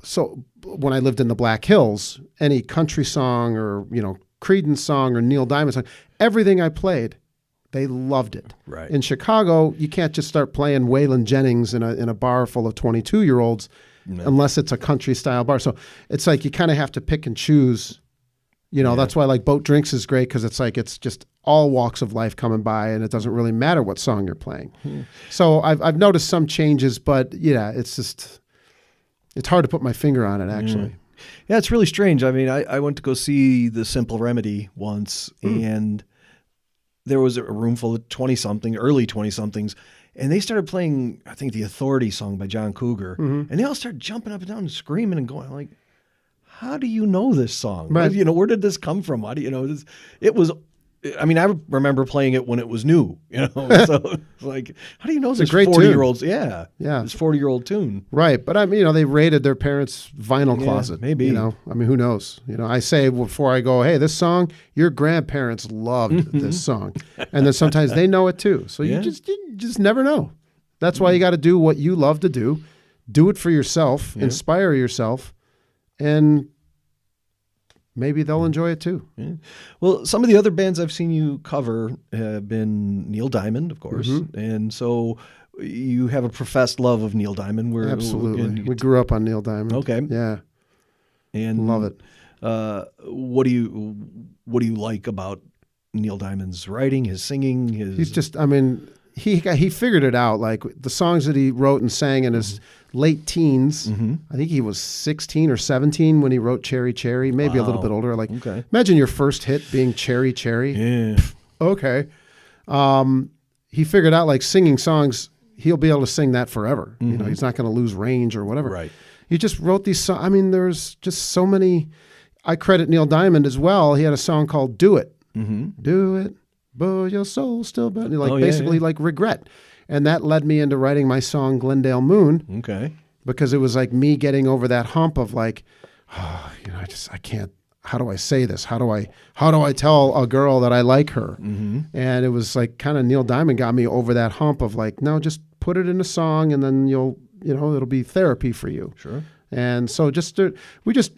So when I lived in the Black Hills, any country song or, you know, Creedence song or Neil Diamond song, everything I played, they loved it. Right. In Chicago, you can't just start playing Waylon Jennings in a bar full of 22-year-olds unless it's a country style bar. So it's like you kind of have to pick and choose. You know, that's why like Boat Drinks is great, because it's like it's just all walks of life coming by, and it doesn't really matter what song you're playing. So I've noticed some changes, but yeah, it's hard to put my finger on it actually. Yeah, it's really strange. I mean, I went to go see the Simple Remedy once, and there was a room full of early 20-somethings, and they started playing, I think, the Authority song by John Cougar, and they all started jumping up and down and screaming and going like, how do you know this song? Right. You know, where did this come from? How do you know this? It was, I mean, I remember playing it when it was new, you know, so it's like, how do you know this a great 40-year-old's? Yeah. Yeah. This 40-year-old tune. Right. But I mean, you know, they raided their parents' vinyl closet. Maybe. You know, I mean, who knows? You know, I say before I go, hey, this song, your grandparents loved this song. And then sometimes they know it too. So you just never know. That's why you got to do what you love to do. Do it for yourself, inspire yourself, and maybe they'll enjoy it too. Yeah. Well, some of the other bands I've seen you cover have been Neil Diamond, of course. And so you have a professed love of Neil Diamond. Absolutely. We grew up on Neil Diamond. Okay. Yeah. And love it. What do you like about Neil Diamond's writing, his singing, He's just, I mean, he figured it out. Like the songs that he wrote and sang in his late teens. I think he was 16 or 17 when he wrote Cherry Cherry, maybe a little bit older. Like, imagine your first hit being Cherry Cherry. Yeah. Okay. He figured out like singing songs, he'll be able to sing that forever. You know, he's not going to lose range or whatever. Right. He just wrote these songs. I mean, there's just so many. I credit Neil Diamond as well. He had a song called Do It. Do it, but your soul still burns. Like basically like regret. And that led me into writing my song Glendale Moon. Okay. Because it was like me getting over that hump of like, oh, you know, I can't, how do I say this? How do I tell a girl that I like her? And it was like kind of Neil Diamond got me over that hump of like, no, just put it in a song and then it'll be therapy for you. Sure. And so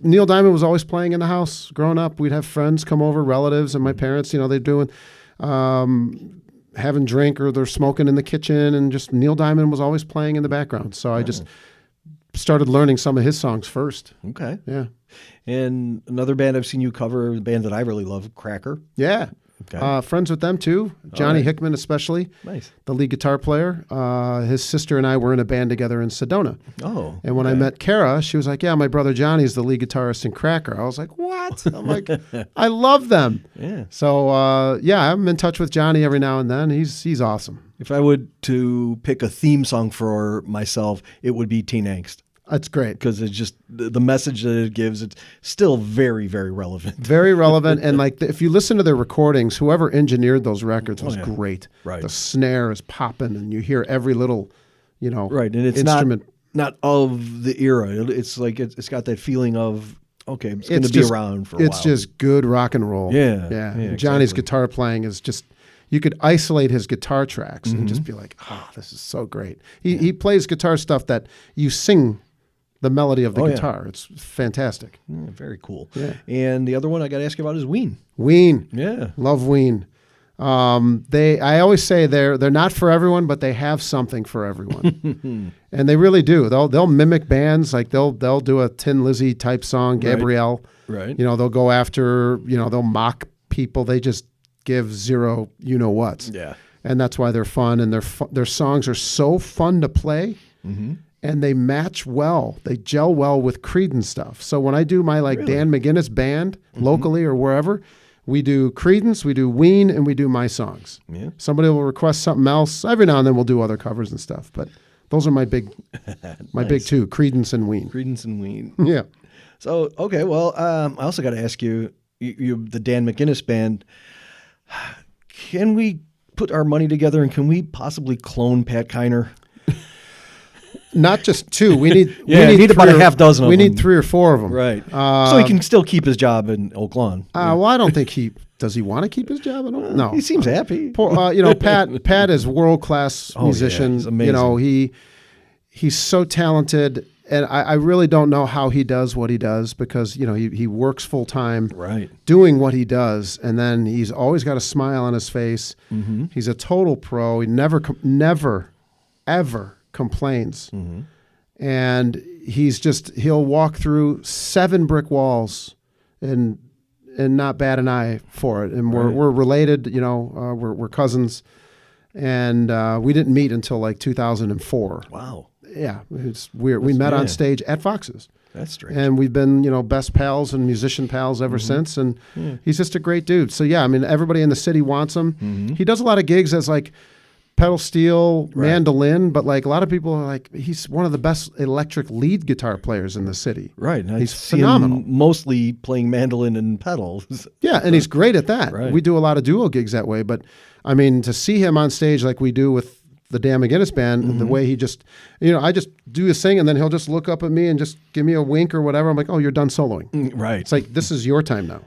Neil Diamond was always playing in the house growing up. We'd have friends come over, relatives, and my parents, you know, they're doing, having drink or they're smoking in the kitchen, and just Neil Diamond was always playing in the background. So I just started learning some of his songs first. Okay. Yeah. And another band I've seen you cover, a band that I really love, Cracker. Yeah. Okay. Friends with them too. Johnny Hickman especially. Nice. The lead guitar player. His sister and I were in a band together in Sedona. Oh. And when I met Kara, she was like, yeah, my brother Johnny's the lead guitarist in Cracker. I was like, what? I'm like, I love them. Yeah. So, I'm in touch with Johnny every now and then. He's awesome. If I would to pick a theme song for myself, it would be Teen Angst. That's great. Because it's just the message that it gives, it's still very, very relevant. Very relevant. And like if you listen to their recordings, whoever engineered those records was great. Right. The snare is popping and you hear every little, you know, right. And it's instrument. Not of the era. It's like it's got that feeling of, okay, it's going to be around for a while. It's just good rock and roll. Yeah. Yeah. Johnny's guitar playing is just, you could isolate his guitar tracks and just be like, oh, this is so great. He plays guitar stuff that you sing the melody of the guitar. It's fantastic. Yeah, very cool. Yeah. And the other one I got to ask you about is Ween. Ween. Yeah. Love Ween. I always say they're not for everyone, but they have something for everyone. And they really do. They'll mimic bands, like they'll do a Tin Lizzy type song, Gabrielle. Right. You know, they'll go after, you know, they'll mock people. They just give zero you-know-whats. Yeah. And that's why they're fun, and their songs are so fun to play. And they match well. They gel well with Creedence stuff. So when I do my Dan McGuinness band locally or wherever, we do Creedence, we do Ween, and we do my songs. Yeah. Somebody will request something else. Every now and then we'll do other covers and stuff. But those are my big big two, Creedence and Ween. Creedence and Ween. Yeah. So, okay, well, I also got to ask you, the Dan McGuinness band, can we put our money together and can we possibly clone Pat Kiner? Not just two. We need need about a half dozen of them. We need 3 or 4 of them. Right. So he can still keep his job in Oak Lawn. Well, I don't think does he want to keep his job in Oak Lawn? No. He seems happy. You know, Pat is world-class musician. He's amazing. You know, he's so talented, and I really don't know how he does what he does because, you know, he works full-time doing what he does, and then he's always got a smile on his face. He's a total pro. He never, ever complains. And he'll walk through 7 brick walls and not bat an eye for it. And we're related, you know, we're cousins, and we didn't meet until like 2004. Wow. Yeah, it's weird. We met on stage at Fox's. That's strange. And we've been, you know, best pals and musician pals ever since. And he's just a great dude. So yeah, I mean, everybody in the city wants him. He does a lot of gigs as like pedal steel, mandolin, but like a lot of people are like, he's one of the best electric lead guitar players in the city. Right. And He's I see phenomenal. him mostly playing mandolin and pedals. Yeah, and he's great at that. Right. We do a lot of duo gigs that way, but I mean, to see him on stage like we do with the Dan McGuinness band, the way he just, I just do his thing, and then he'll just look up at me and just give me a wink or whatever. I'm like, oh, you're done soloing. Right. It's like, this is your time now.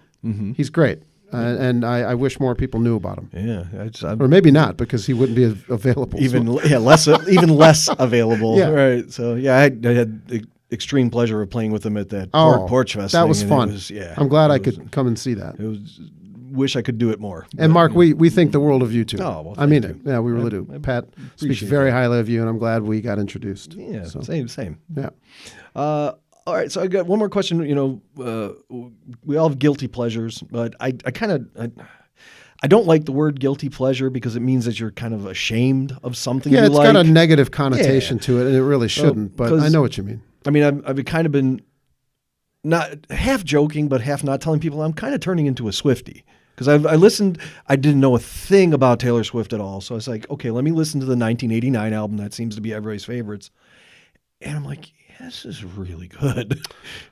He's great. And I wish more people knew about him. Yeah. Or maybe not, because he wouldn't be available. Less available. Yeah. Right. So I had the extreme pleasure of playing with him at that Porch Fest. That was fun. I'm glad I could could come and see that. It was. Wish I could do it more. And Mark, we think the world of you too. Oh, well, I mean it. Yeah, we really do. Pat speaks very highly of you, and I'm glad we got introduced. Yeah, so. same. Yeah. All right, so I got one more question. We all have guilty pleasures, but I don't like the word guilty pleasure because it means that you're kind of ashamed of something. Yeah, you it's like. got a negative connotation to it, and it really shouldn't. But I know what you mean. I mean, I've kind of been not half joking, but half not telling people I'm kind of turning into a Swiftie. Because I listened, I didn't know a thing about Taylor Swift at all. So I was like, okay, let me listen to the 1989 album that seems to be everybody's favorites. And I'm like, yeah, this is really good.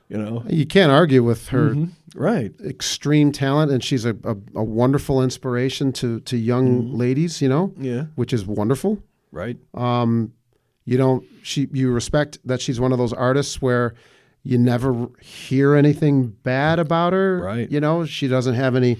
You can't argue with her right extreme talent, and she's a wonderful inspiration to young ladies, Yeah. which is wonderful. Right. You respect that she's one of those artists where you never hear anything bad about her. Right. She doesn't have any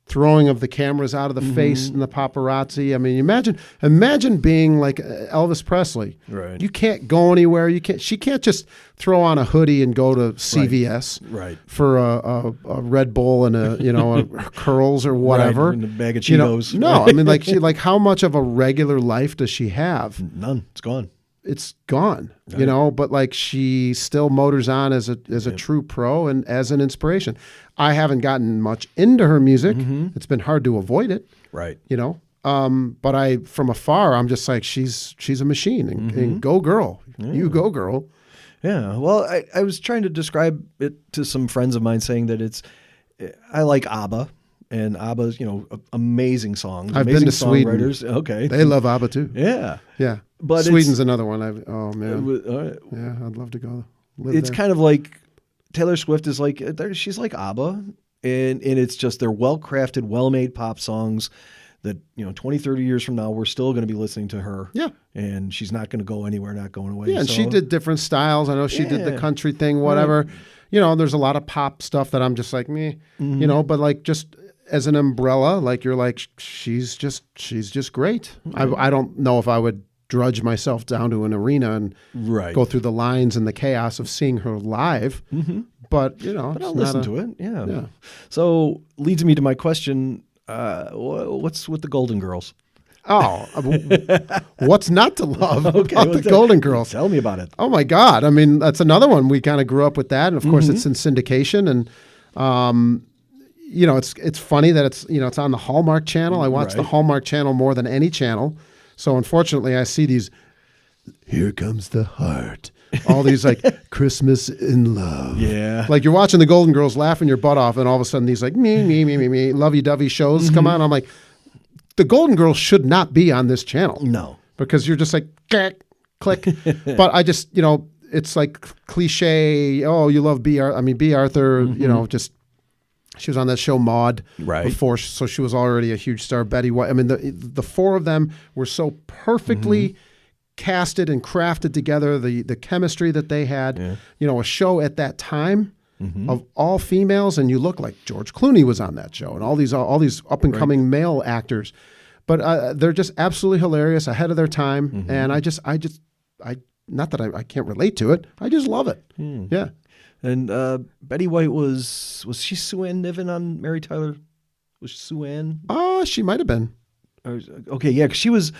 throwing of the cameras out of the face and the paparazzi. I mean, imagine being like Elvis Presley. Right. You can't go anywhere. She can't just throw on a hoodie and go to CVS Right. for a Red Bull and a curls or whatever. Right. And a bag of Cheetos. No, I mean, how much of a regular life does she have? None. It's gone. It's gone, but like she still motors on as a true pro and as an inspiration. I haven't gotten much into her music. It's been hard to avoid it. Right. But from afar, I'm just like, she's a machine and go girl. Yeah. You go girl. Yeah. Well, I was trying to describe it to some friends of mine saying that I like ABBA. And ABBA's, amazing songs. I've amazing been to Sweden. Okay. They love ABBA too. Yeah. Yeah. But Sweden's another one. Oh man. All right. Yeah, I'd love to go live It's there. kind of like Taylor Swift is like, she's like ABBA. And it's just, they're well-crafted, well-made pop songs that, 20, 30 years from now, we're still going to be listening to her. Yeah. And she's not going to go anywhere, not going away. Yeah, and she did different styles. I know she did the country thing, whatever. Right. There's a lot of pop stuff that I'm just like, meh, but like just as an umbrella, like you're like, she's just great. I don't know if I would drudge myself down to an arena and go through the lines and the chaos of seeing her live. But, but I'll listen to it. Yeah. So leads me to my question. What's with the Golden Girls? Oh, what's not to love about the that? Golden Girls? Tell me about it. Oh my God. I mean, that's another one. We kind of grew up with that. And of course it's in syndication, and, it's funny that it's on the Hallmark Channel. I watch the Hallmark Channel more than any channel. So unfortunately I see these, here comes the heart, all these like Christmas in love. Yeah. Like you're watching the Golden Girls laughing your butt off, and all of a sudden these like me, lovey-dovey shows come on. I'm like, the Golden Girls should not be on this channel. No. Because you're just like, click. But I just, it's like cliche, oh, you love B. Arthur, just, she was on that show Maude before, so she was already a huge star. Betty White. I mean, the four of them were so perfectly casted and crafted together, the chemistry that they had, a show at that time of all females, and you look like George Clooney was on that show, and all these up and coming male actors, but they're just absolutely hilarious, ahead of their time, and I not that I can't relate to it, I just love it. Yeah. And Betty White was she Sue Ann Niven on Mary Tyler? Was Sue Ann? She might have been. Okay, yeah, because she was.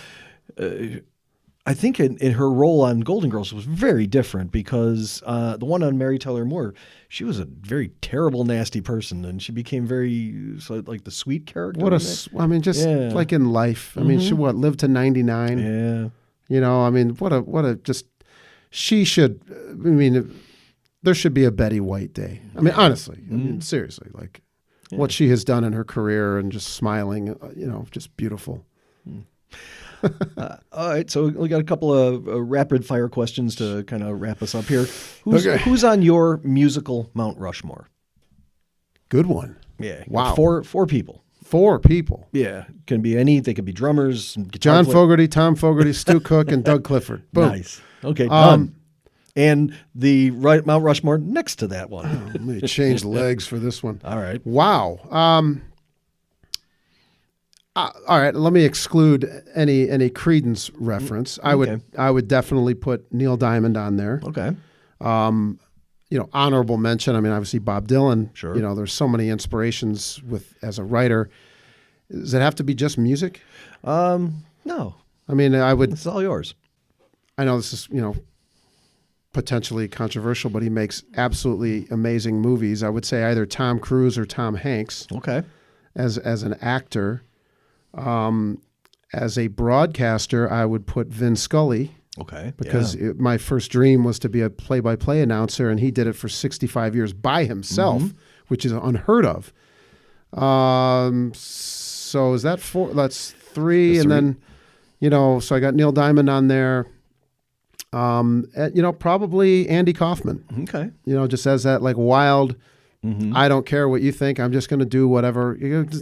I think in her role on Golden Girls was very different because the one on Mary Tyler Moore, she was a very terrible, nasty person, and she became very like the sweet character. Like in life. I mean, she lived to 99. Yeah. She should. I mean, there should be a Betty White Day. I mean, honestly. I mean, seriously, like what she has done in her career and just smiling. Just beautiful. All right, so we got a couple of rapid fire questions to kind of wrap us up here. Who's on your musical Mount Rushmore? Good one. Yeah. Wow. Four people. 4 people. Yeah. Can be any. They could be drummers, John Fogerty, Tom Fogerty, Stu Cook, and Doug Clifford. Boom. Nice. Okay, done. And the Mount Rushmore next to that one. Oh, let me change legs for this one. All right. Wow. All right. Let me exclude any Creedence reference. I would definitely put Neil Diamond on there. Okay. Honorable mention. I mean, obviously Bob Dylan. Sure. There's so many inspirations as a writer. Does it have to be just music? No. I mean, It's all yours. I know this is, potentially controversial, but he makes absolutely amazing movies. I would say either Tom Cruise or Tom Hanks. Okay. As an actor. As a broadcaster, I would put Vin Scully. Okay. Because my first dream was to be a play-by-play announcer, and he did it for 65 years by himself, which is unheard of. So is that 4? That's 3. That's and 3. Then, so I got Neil Diamond on there. Probably Andy Kaufman. Okay. Just as that like wild, I don't care what you think. I'm just going to do whatever.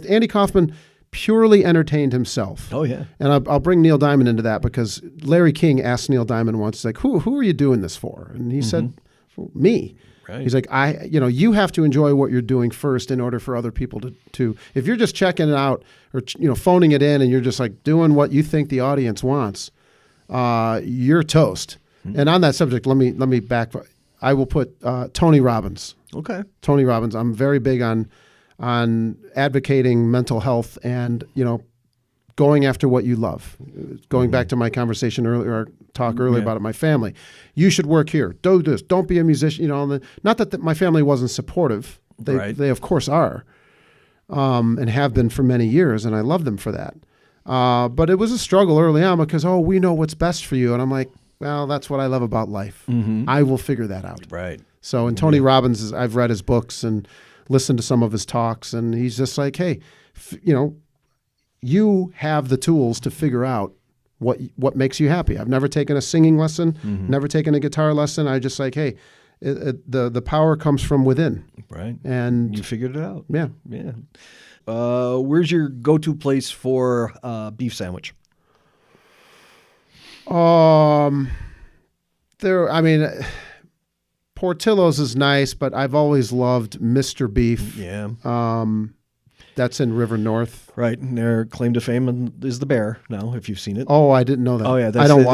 Andy Kaufman purely entertained himself. Oh, yeah. And I'll bring Neil Diamond into that because Larry King asked Neil Diamond once, like, who are you doing this for? And he said, well, me. Right. He's like, you have to enjoy what you're doing first in order for other people to if you're just checking it out or, phoning it in and you're just like doing what you think the audience wants, you're toast. And on that subject, let me back. I will put Tony Robbins. Okay. Tony Robbins. I'm very big on advocating mental health and, going after what you love. Going back to my conversation earlier about my family. You should work here. Do this. Don't be a musician. Not that my family wasn't supportive. They of course are, and have been for many years, and I love them for that. But it was a struggle early on because, we know what's best for you. And I'm like, well, that's what I love about life. I will figure that out. Right. So, and Tony Robbins, I've read his books and listened to some of his talks, and he's just like, hey, you have the tools to figure out what makes you happy. I've never taken a singing lesson, never taken a guitar lesson. I just like, hey, the power comes from within. Right. And you figured it out. Yeah. Yeah. Where's your go-to place for beef sandwich? Portillo's is nice, but I've always loved Mr. Beef. Yeah. That's in River North. Right. And their claim to fame is the bear now, if you've seen it. Oh, I didn't know that. Oh, yeah.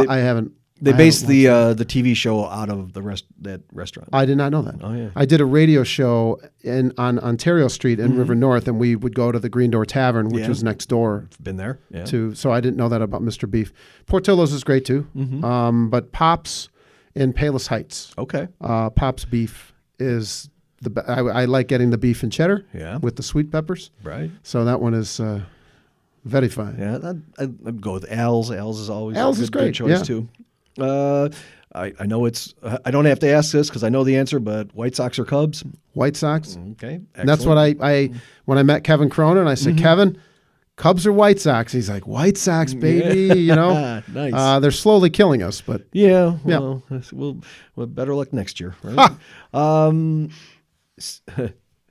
I haven't. They based the TV show out of that restaurant. I did not know that. Oh, yeah. I did a radio show on Ontario Street in River North, and we would go to the Green Door Tavern, which was next door. Been there. Yeah. So I didn't know that about Mr. Beef. Portillo's is great too. But Pop's in Palos Heights. Okay. Pop's beef is I like getting the beef and cheddar with the sweet peppers. Right. So that one is very fine. Yeah, I'd go with Al's. Al's is always a good choice too. I know I don't have to ask this because I know the answer, but White Sox or Cubs? White Sox. Okay. And that's what when I met Kevin Cronin, I said, Kevin, Cubs or White Sox? He's like, White Sox, baby. Nice. They're slowly killing us, but well, we'll better luck next year, right?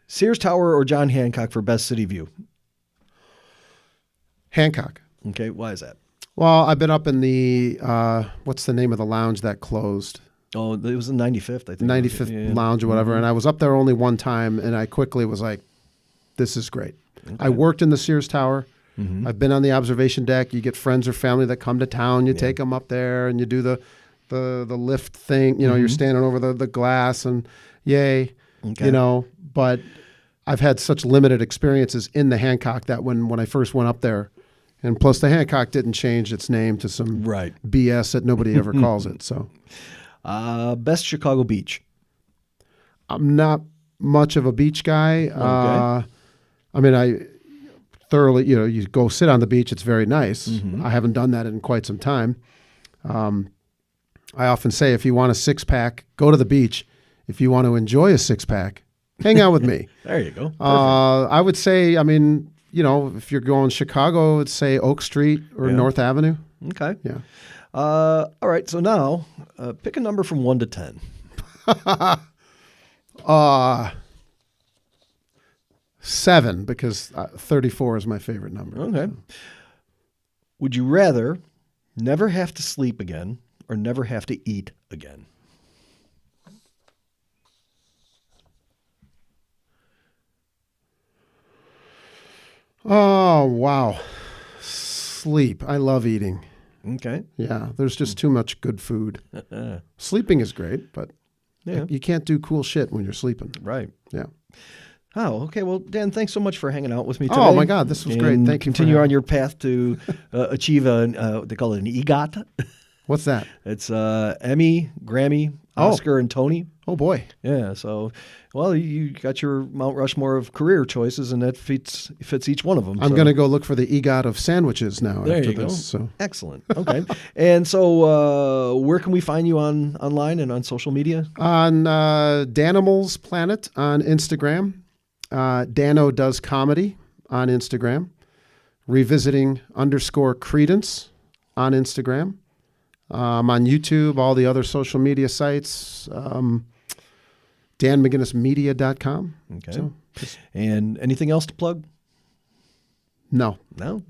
Sears Tower or John Hancock for best city view? Hancock. Okay, why is that? Well, I've been up in the what's the name of the lounge that closed? Oh, it was the 95th, I think. 95th Lounge or whatever, and I was up there only one time, and I quickly was like, this is great. Okay. I worked in the Sears Tower. I've been on the observation deck. You get friends or family that come to town. You take them up there, and you do the lift thing. You're standing over the glass, and yay. Okay. But I've had such limited experiences in the Hancock that when I first went up there, and plus the Hancock didn't change its name to some BS that nobody ever calls it. So, best Chicago beach? I'm not much of a beach guy. Okay. I thoroughly, you go sit on the beach. It's very nice. I haven't done that in quite some time. I often say, if you want a 6-pack, go to the beach. If you want to enjoy a 6-pack, hang out with me. There you go. I would say, if you're going Chicago, it's say Oak Street or North Avenue. Okay. Yeah. All right. So now, pick a number from 1 to 10. 7, because 34 is my favorite number. Okay. Would you rather never have to sleep again or never have to eat again? Oh, wow. Sleep. I love eating. Okay. Yeah, there's just too much good food. Sleeping is great, but you can't do cool shit when you're sleeping. Right. Yeah. Oh, okay. Well, Dan, thanks so much for hanging out with me today. Oh, my God, this was great. Thank you. Continue on your path to achieve they call it an EGOT. What's that? It's Emmy, Grammy, Oscar, and Tony. Oh, boy. Yeah. So, well, you got your Mount Rushmore of career choices, and that fits each one of them. I'm going to go look for the EGOT of sandwiches now there after you this. go. So. Excellent. Okay. And so where can we find you online and on social media? On danimalsplanet on Instagram. dannodoescomedy on Instagram. Revisiting _Creedence on Instagram. I'm on YouTube, all the other social media sites, danmcguinnessmedia.com. Okay. So, and anything else to plug? No. No?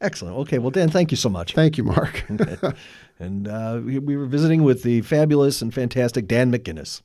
Excellent. Okay. Well, Dan, thank you so much. Thank you, Mark. And we were visiting with the fabulous and fantastic Dan McGuinness.